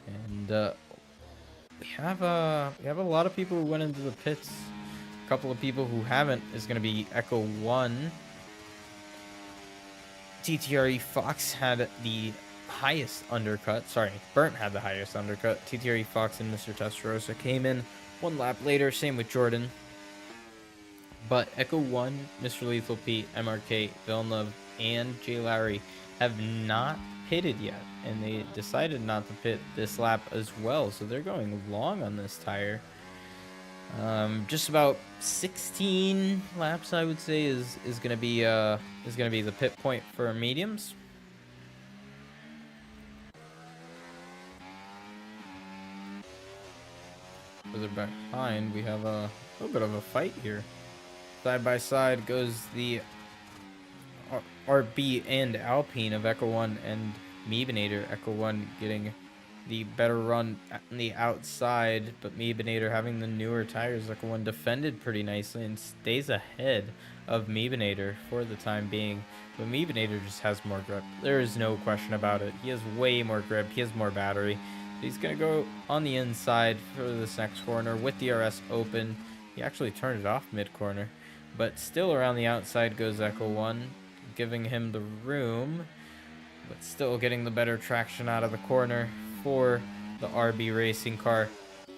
And we have a lot of people who went into the pits. A couple of people who haven't is going to be Echo 1. TTRE Fox had the highest undercut. Sorry, Burnt had the highest undercut. TTRE Fox and Mr. Testarossa came in 1 lap later. Same with Jordan. But Echo 1, Mr. Lethal Pete, MRK, Villeneuve, and Jay Lowry have not pitted yet. And they decided not to pit this lap as well. So they're going long on this tire. Just about 16 laps, I would say, is gonna be the pit point for mediums. Further behind, we have a little bit of a fight here. Side by side goes the RB and Alpine of Echo 1 and Meebinator. Echo 1 getting the better run on the outside, but Meebinator having the newer tires. Echo 1 defended pretty nicely and stays ahead of Meebinator for the time being. But Meebinator just has more grip. There is no question about it. He has way more grip. He has more battery. He's going to go on the inside for this next corner with the RS open. He actually turned it off mid-corner. But still around the outside goes Echo 1, giving him the room, but still getting the better traction out of the corner for the RB racing car.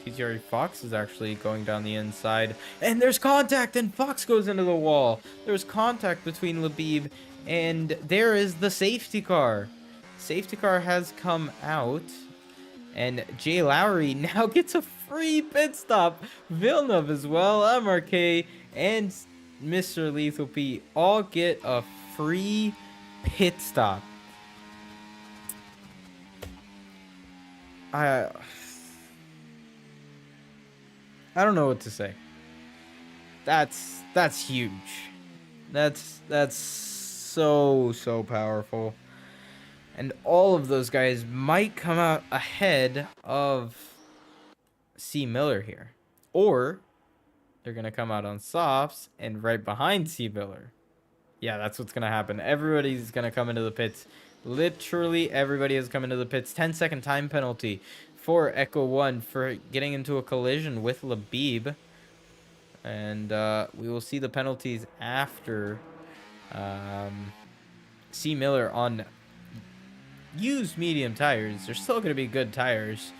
TTRE Fox is actually going down the inside, and there's contact, and Fox goes into the wall. There's contact between Labib, and there is the safety car. Safety car has come out, and Jay Lowry now gets a free pit stop. Villeneuve as well, MRK, and Mr. Lethal Pete all get a free pit stop. I don't know what to say. That's huge. That's so powerful. And all of those guys might come out ahead of C. Miller here. Or they're going to come out on softs and right behind C. Miller. Yeah, that's what's going to happen. Everybody's going to come into the pits. Literally everybody has come into the pits. 10-second time penalty for Echo 1 for getting into a collision with Labib. And we will see the penalties after C. Miller on used medium tires. They're still going to be good tires.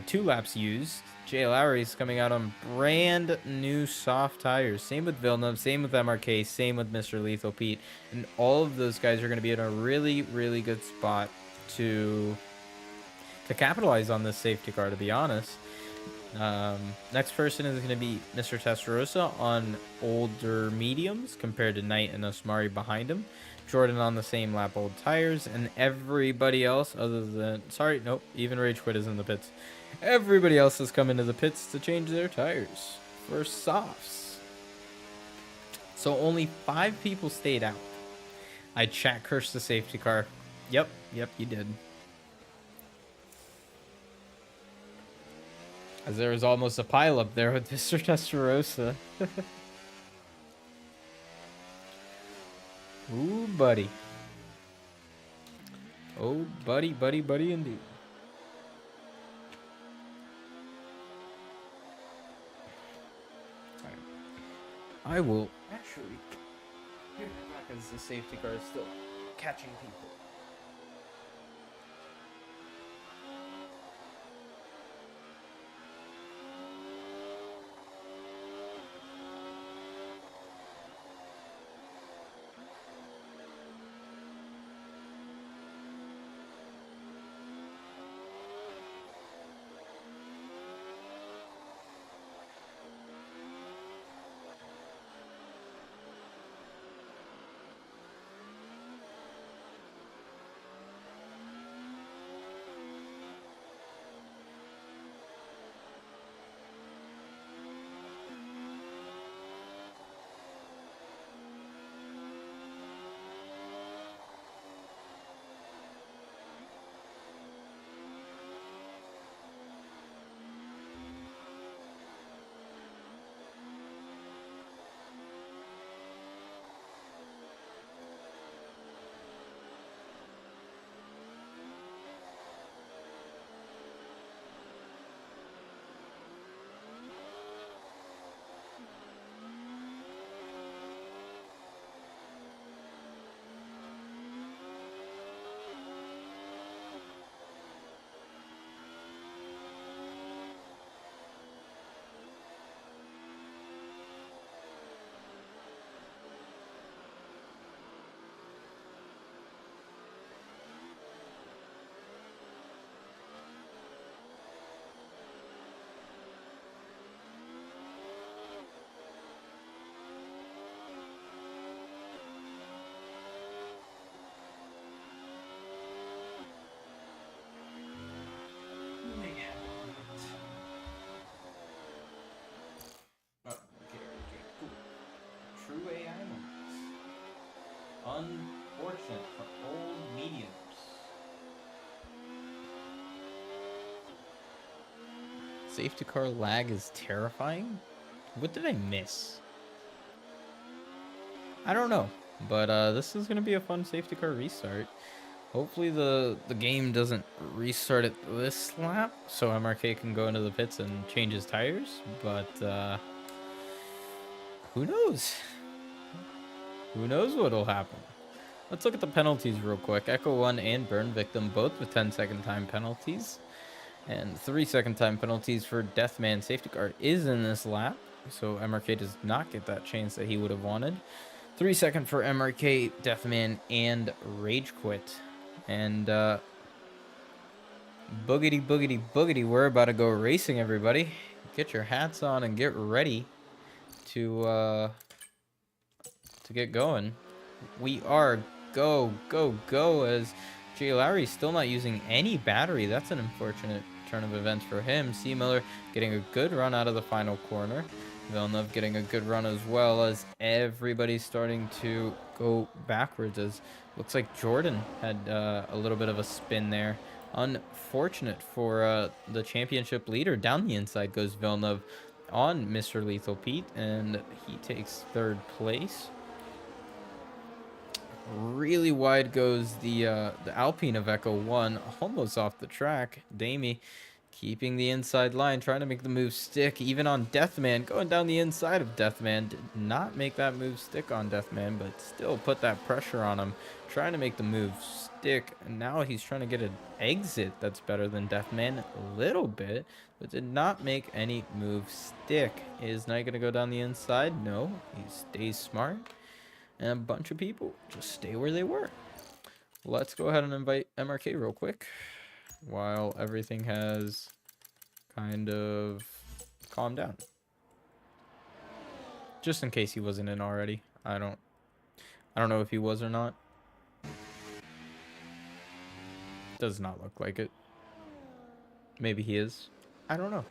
2 laps used. Jay Lowry's coming out on brand new soft tires. Same with Villeneuve, same with MRK, same with Mr. Lethal Pete. And all of those guys are going to be in a really, really good spot to capitalize on this safety car, to be honest. Next person is going to be Mr. Testarossa on older mediums compared to Knight and Osmari behind him. Jordan on the same lap old tires, and everybody else other than, sorry, nope, even Rage Quit is in the pits. Everybody else has come into the pits to change their tires for softs. So only 5 people stayed out. I chat cursed the safety car. Yep, you did. As there was almost a pile up there with Mr. Testarossa. Ooh, buddy. Oh, buddy indeed. I will actually give it back as the safety car is still catching people. True AI moments. Unfortunate for old mediums. Safety car lag is terrifying. What did I miss? I don't know, but this is gonna be a fun safety car restart. Hopefully the game doesn't restart it this lap, so MRK can go into the pits and change his tires. But who knows? Who knows what'll happen? Let's look at the penalties real quick. Echo 1 and Burn Victim both with 10-second time penalties. And 3-second time penalties for Deathman. Safety car is in this lap, so MRK does not get that chance that he would have wanted. 3-second for MRK, Deathman, and Rage Quit. And boogity, we're about to go racing, everybody. Get your hats on and get ready to get going. We are go as Jay Lowry's still not using any battery. That's an unfortunate turn of events for him. C. Miller getting a good run out of the final corner. Villeneuve getting a good run as well, as everybody's starting to go backwards, as looks like Jordan had a little bit of a spin there. Unfortunate for the championship leader. Down the inside goes Villeneuve on Mr. Lethal Pete, and he takes 3rd place. Really wide goes the Alpine of Echo 1, almost off the track. Damie keeping the inside line, trying to make the move stick, even on Deathman, going down the inside of Deathman. Did not make that move stick on Deathman, but still put that pressure on him, trying to make the move stick. And now he's trying to get an exit that's better than Deathman a little bit, but did not make any move stick. Is Knight going to go down the inside? No, he stays smart. And a bunch of people just stay where they were. Let's go ahead and invite MRK real quick while everything has kind of calmed down. Just in case he wasn't in already. I don't know if he was or not. Does not look like it. Maybe he is. I don't know.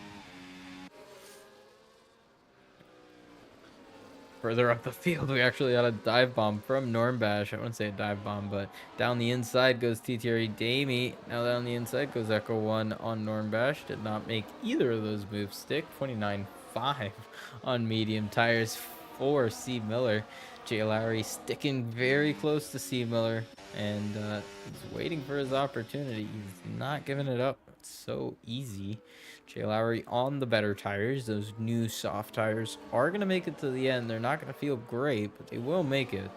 Further up the field, we actually had a dive bomb from Normbash. I wouldn't say a dive bomb, but down the inside goes TTRE Damie. Now down the inside goes Echo 1 on Normbash. Did not make either of those moves stick. 29.5 on medium tires for C. Miller. Jay Lowry sticking very close to C. Miller, and he's waiting for his opportunity. He's not giving it up. It's so easy. Jay Lowry on the better tires. Those new soft tires are going to make it to the end. They're not going to feel great, but they will make it.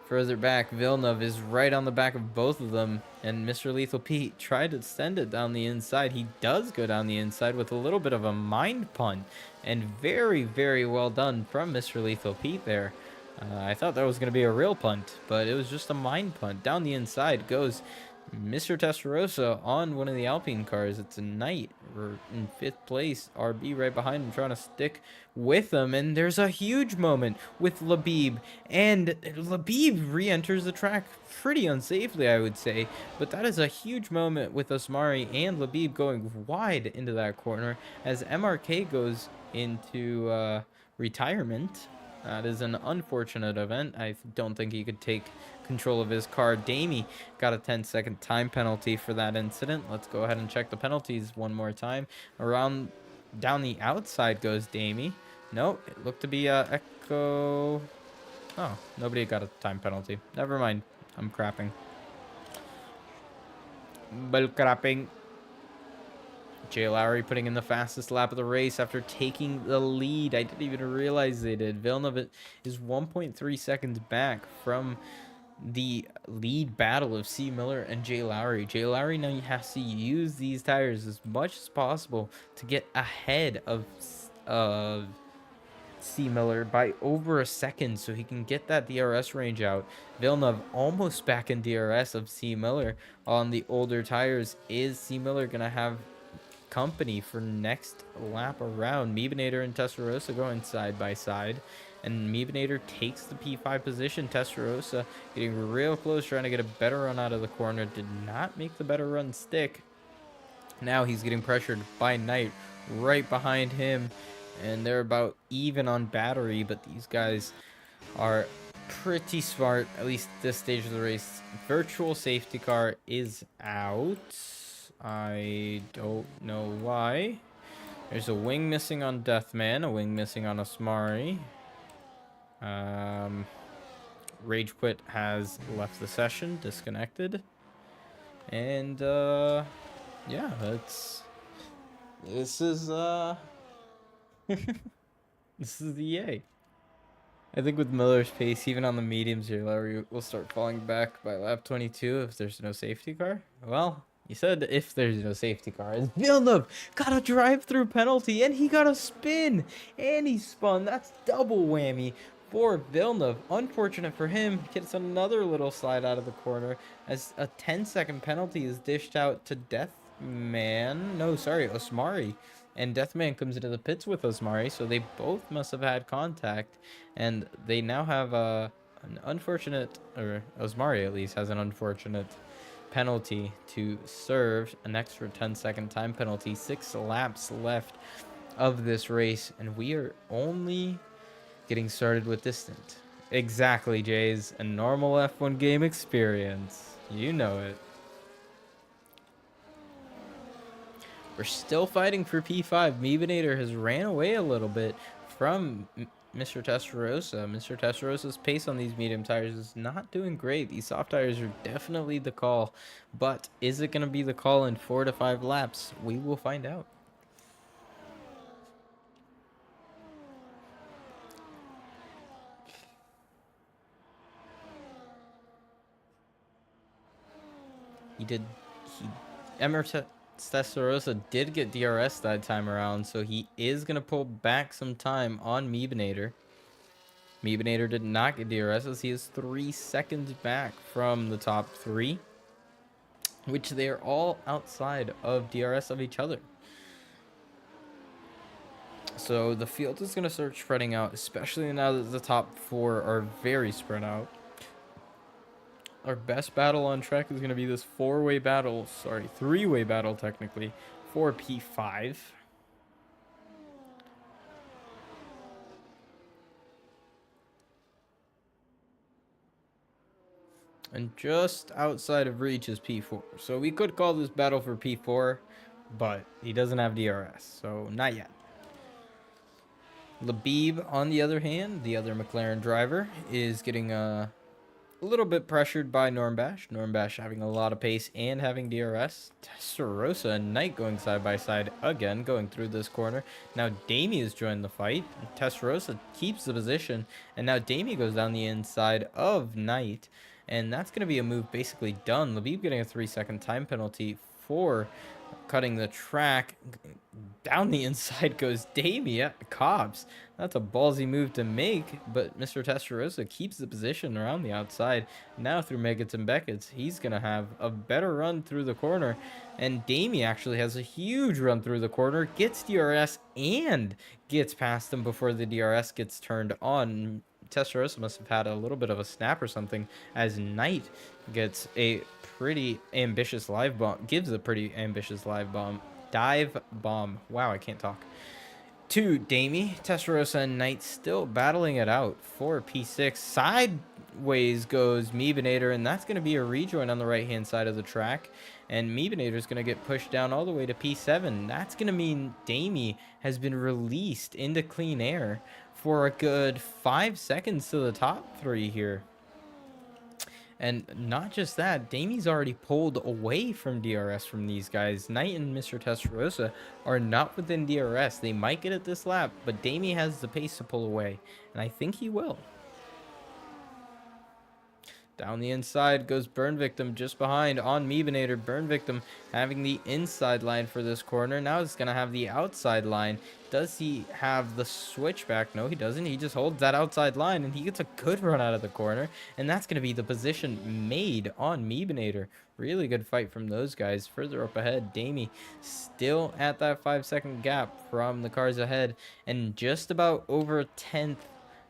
Further back, Villeneuve is right on the back of both of them, and Mr. Lethal Pete tried to send it down the inside. He does go down the inside with a little bit of a mind punt, and very, very well done from Mr. Lethal Pete there. I thought that was going to be a real punt, but it was just a mind punt. Down the inside goes Mr. Testarossa on one of the Alpine cars. It's a Knight. We're in 5th place. RB right behind him trying to stick with him. And there's a huge moment with Labib. And Labib re-enters the track pretty unsafely, I would say. But that is a huge moment with Osmari and Labib going wide into that corner as MRK goes into retirement. That is an unfortunate event. I don't think he could take control of his car. Damie got a 10-second time penalty for that incident. Let's go ahead and check the penalties one more time. Around down the outside goes Damie. Nope, it looked to be Echo. Oh, nobody got a time penalty. Never mind. I'm crapping. Bull crapping. Jay Lowry putting in the fastest lap of the race after taking the lead. I didn't even realize they did. Villeneuve is 1.3 seconds back from the lead battle of C. Miller and Jay Lowry. Jay Lowry now has to use these tires as much as possible to get ahead of C. Miller by over a second so he can get that DRS range out. Villeneuve almost back in DRS of C. Miller on the older tires. Is C. Miller going to have company for next lap around? Meebinator and Testarossa going side by side, and Meebinator takes the P5 position. Testarossa getting real close, trying to get a better run out of the corner. Did not make the better run stick. Now he's getting pressured by Knight right behind him, and they're about even on battery, but these guys are pretty smart, at least this stage of the race. Virtual safety car is out. I don't know why. There's a wing missing on Deathman, a wing missing on Osmari. Rage Quit has left the session, disconnected. And yeah, this is this is the EA. I think with Miller's pace, even on the mediums here, Larry will start falling back by lap 22 if there's no safety car. Well, you said if there's no safety car. And Villeneuve got a drive-through penalty, and he got a spin, and he spun. That's double whammy for Villeneuve. Unfortunate for him, gets another little slide out of the corner as a 10-second penalty is dished out to Deathman. No, sorry, Osmari. And Deathman comes into the pits with Osmari, so they both must have had contact, and they now have an unfortunate, or Osmari at least has an unfortunate penalty to serve, an extra 10-second time penalty. 6 laps left of this race, and we are only getting started with distant. Exactly, Jays. A normal F1 game experience. You know it. We're still fighting for P5. Meebinator has ran away a little bit from Mr. Testarossa. Mr. Testarossa's pace on these medium tires is not doing great. These soft tires are definitely the call. But is it going to be the call in 4 to 5 laps? We will find out. Testarossa did get DRS that time around, so he is going to pull back some time on Meebinator. Meebinator did not get DRS as he is 3 seconds back from the top 3, which they are all outside of DRS of each other. So the field is going to start spreading out, especially now that the top 4 are very spread out. Our best battle on track is going to be this 3-way battle technically, for P5. And just outside of reach is P4. So we could call this battle for P4, but he doesn't have DRS, so not yet. Labib, on the other hand, the other McLaren driver, is getting a little bit pressured by Normbash. Normbash having a lot of pace and having DRS. Testarossa and Knight going side by side again, going through this corner. Now Damie has joined the fight. Testarossa keeps the position, and now Damie goes down the inside of Knight, and that's going to be a move basically done. Labib getting a 3-second time penalty for cutting the track. Down the inside goes Damie at Cobbs. That's a ballsy move to make, but Mr. Testarossa keeps the position around the outside. Now through Meggetts and Beckett's, he's going to have a better run through the corner. And Damie actually has a huge run through the corner, gets DRS, and gets past him before the DRS gets turned on. Testarossa must have had a little bit of a snap or something, as Knight gets a pretty ambitious live bomb, gives a pretty ambitious dive bomb. Wow, I can't talk. To Damie. Testarossa and Knight still battling it out for P6. Sideways goes Meebinator, and that's going to be a rejoin on the right-hand side of the track. And Meebinator is going to get pushed down all the way to P7. That's going to mean Damie has been released into clean air for a good 5 seconds to the top 3 here. And not just that, Damie's already pulled away from DRS from these guys. Knight and Mr. Testarossa are not within DRS. They might get it this lap, but Damie has the pace to pull away, and I think he will. Down the inside goes Burn Victim just behind on Meebinator. Burn Victim having the inside line for this corner. Now it's going to have the outside line. Does he have the switchback? No, he doesn't. He just holds that outside line, and he gets a good run out of the corner. And that's going to be the position made on Meebinator. Really good fight from those guys. Further up ahead, Damie still at that 5-second gap from the cars ahead, and just about over a 10th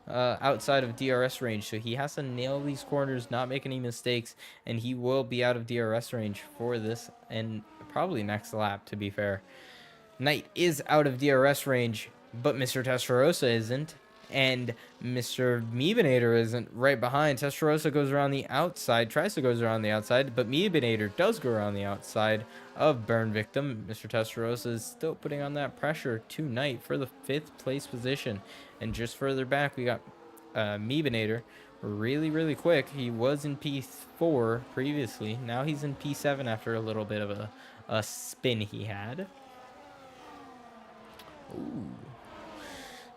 outside of DRS range, so he has to nail these corners, not make any mistakes, and he will be out of DRS range for this and probably next lap, to be fair. Knight is out of DRS range, but Mr. Testarossa isn't, and Mr. Meebinator isn't right behind. Testarossa goes around the outside, tries to go around the outside, but Meebinator does go around the outside of Burn Victim. Mr. Testarossa is still putting on that pressure to Knight for the 5th place position. And just further back, we got Meebinator really quick. He was in P4 previously. Now he's in P7 after a little bit of a spin he had. Ooh.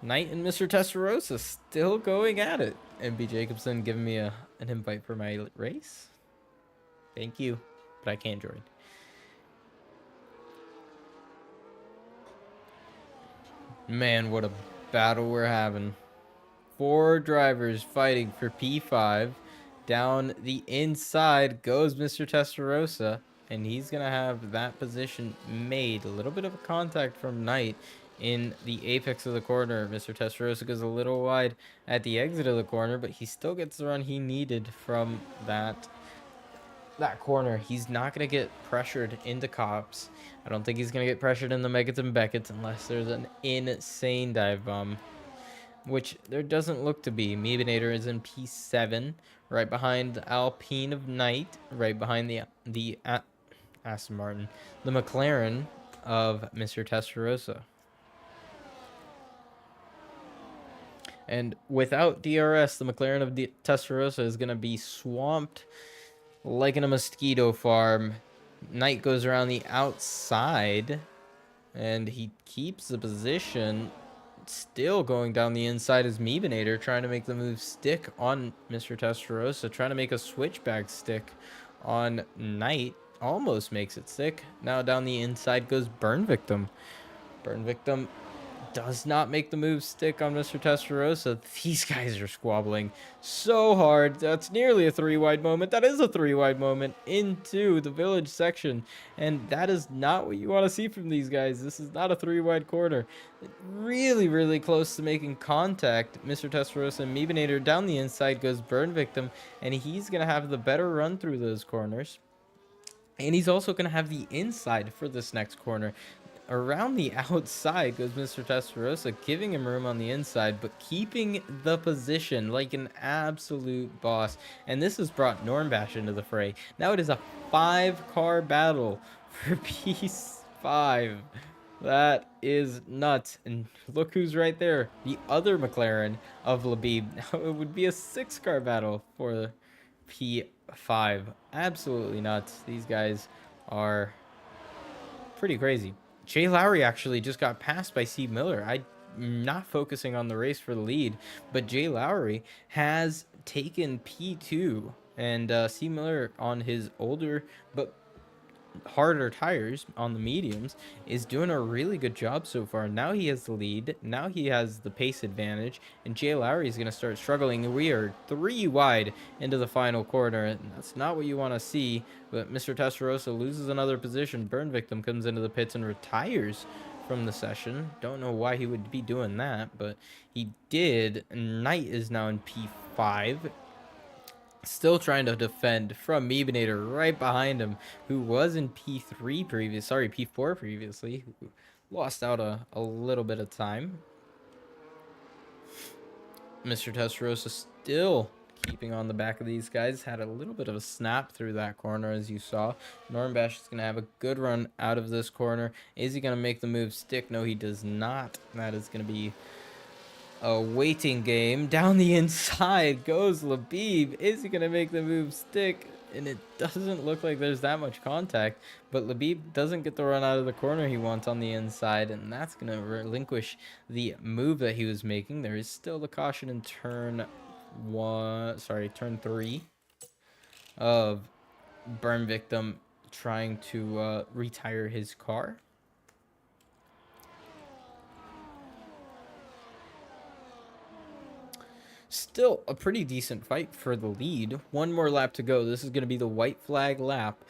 Knight and Mr. Testarossa still going at it. MB Jacobson giving me an invite for my race. Thank you, but I can't join. Man, what a battle we're having. 4 drivers fighting for P5. Down the inside goes Mr. Testarossa, and he's going to have that position made. A little bit of a contact from Knight in the apex of the corner. Mr. Testarossa goes a little wide at the exit of the corner, but he still gets the run he needed from that corner. He's not going to get pressured into Cops. I don't think he's going to get pressured in the Meggetts and Beckett's unless there's an insane dive bomb, which there doesn't look to be. Meebinator is in P7, right behind the Alpine of Knight, right behind the Aston Martin, the McLaren of Mr. Testarossa. And without DRS, the McLaren of Testarossa is going to be swamped like in a mosquito farm. Knight goes around the outside, and he keeps the position. Still going down the inside is Meebinator, trying to make the move stick on Mr. Testarossa, trying to make a switchback stick on Knight. Almost makes it stick. Now down the inside goes Burn Victim. Burn Victim does not make the move stick on Mr. Testarossa. These guys are squabbling so hard. That's nearly a 3-wide moment. That is a 3-wide moment into the village section, and that is not what you want to see from these guys. This is not a 3-wide corner. Really close to making contact. Mr. Testarossa and Meebinator. Down the inside goes Burn Victim, and he's going to have the better run through those corners. And he's also going to have the inside for this next corner. around the outside goes Mr. Testarossa, giving him room on the inside, but keeping the position like an absolute boss. And this has brought Normbash into the fray. Now it is a 5-car battle for P5. That is nuts. And look who's right there. The other McLaren of Labib. Now it would be a 6-car battle for P5. Absolutely nuts. These guys are pretty crazy. Jay Lowry actually just got passed by C. Miller. I'm not focusing on the race for the lead, but Jay Lowry has taken P2, and C. Miller on his older but harder tires on the mediums is doing a really good job so far. Now he has the lead. Now he has the pace advantage, and Jay Lowry is going to start struggling. We are 3 wide into the final corner, and that's not what you want to see. But Mr. Testarossa loses another position. Burn Victim comes into the pits and retires from the session. Don't know why he would be doing that, but he did. Knight is now in P5. Still trying to defend from Meebinator right behind him, who was in P4 previously, who lost out a little bit of time. Mr. Testarossa still keeping on the back of these guys. Had a little bit of a snap through that corner, as you saw. Normbash is going to have a good run out of this corner. Is he going to make the move stick? No, he does not. That is going to be a waiting game. Down the inside goes Labib. Is he going to make the move stick? And it doesn't look like there's that much contact, but Labib doesn't get the run out of the corner he wants on the inside, and that's going to relinquish the move that he was making. There is still the caution in turn 3 of Burn Victim trying to retire his car. Still a pretty decent fight for the lead. One more lap to go. This is going to be the white flag lap.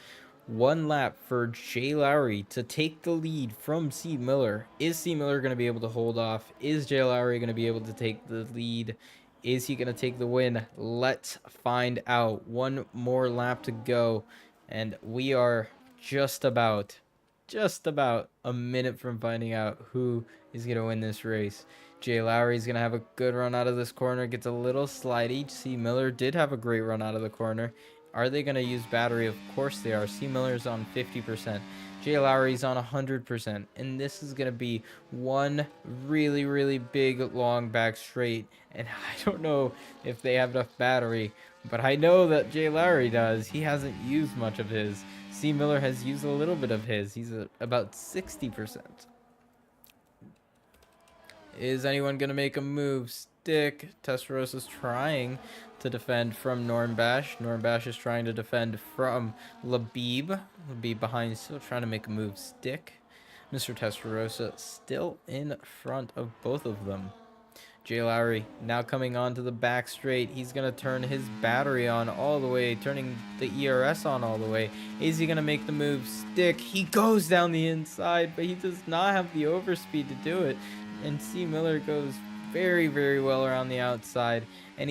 1 lap for Jay Lowry to take the lead from C. Miller. Is C. Miller going to be able to hold off? Is Jay Lowry going to be able to take the lead? Is he going to take the win? Let's find out. 1 more lap to go. And we are just about a minute from finding out who is going to win this race. Jay Lowry is going to have a good run out of this corner. Gets a little slidey. C. Miller did have a great run out of the corner. Are they going to use battery? Of course they are. C. Miller's on 50%. Jay Lowry's on 100%. And this is going to be one really, really big long back straight. And I don't know if they have enough battery, but I know that Jay Lowry does. He hasn't used much of his. C. Miller has used a little bit of his. He's about 60%. Is anyone going to make a move? Stick. Testarossa's trying to defend from Normbash. Normbash is trying to defend from Labib. Labib behind, still trying to make a move. Stick. Mr. Testarossa still in front of both of them. Jay Lowry now coming onto the back straight. He's going to turn his battery on all the way, turning the ERS on all the way. Is he going to make the move? Stick. He goes down the inside, but he does not have the overspeed to do it. And C. Miller goes very, very well around the outside, and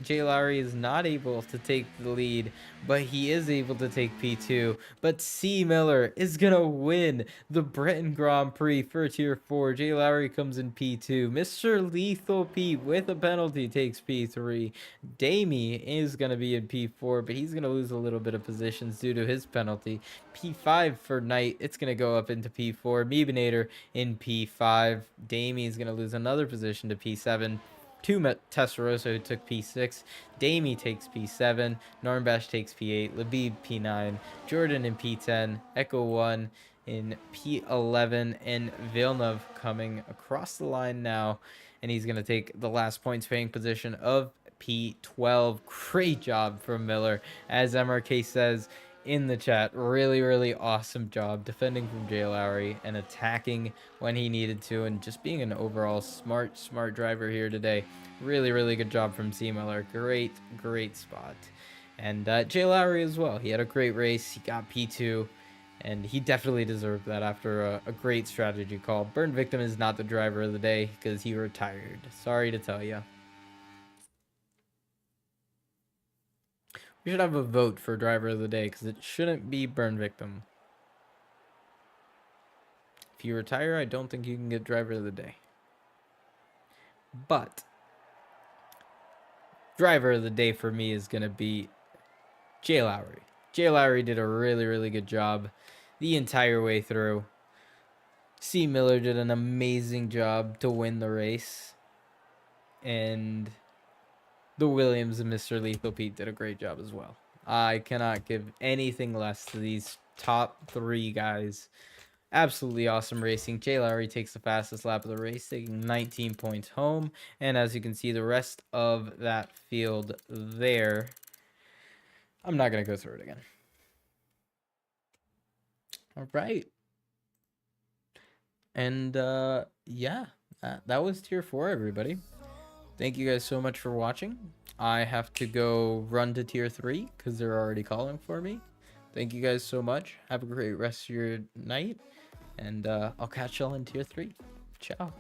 Jay Lowry is not able to take the lead, but he is able to take P2. But C. Miller is gonna win the Britain Grand Prix for Tier 4. Jay Lowry comes in P2. Mr. Lethal P with a penalty takes P3. Damie is gonna be in P4, but he's gonna lose a little bit of positions due to his penalty. P5 for Knight, it's gonna go up into P4. Meebinator in P5. Damie is gonna lose another position to P7. Testarossa, who took P6. Damie takes P7. Normbash takes P8. Labib P9. Jordan in P10. Echo 1 in P11. And Villeneuve coming across the line now. And he's going to take the last points paying position of P12. Great job from Miller. As MRK says in the chat, really, really awesome job defending from Jay Lowry and attacking when he needed to, and just being an overall smart driver here today. Really, really good job from C. Miller. Great spot. And Jay Lowry as well. He had a great race. He got P2, and he definitely deserved that after a great strategy call. Burn Victim is not the driver of the day because he retired. Sorry to tell you. We should have a vote for driver of the day because it shouldn't be Burn Victim. If you retire, I don't think you can get driver of the day. But driver of the day for me is going to be Jay Lowry. Jay Lowry did a really, really good job the entire way through. C. Miller did an amazing job to win the race. And the Williams and Mr. Lethal Pete did a great job as well. I cannot give anything less to these top 3 guys. Absolutely awesome racing. Jay Lowry takes the fastest lap of the race, taking 19 points home. And as you can see, the rest of that field there, I'm not going to go through it again. All right. And yeah, that was tier 4, everybody. Thank you guys so much for watching. I have to go run to tier 3 because they're already calling for me. Thank you guys so much. Have a great rest of your night. And I'll catch y'all in tier 3. Ciao.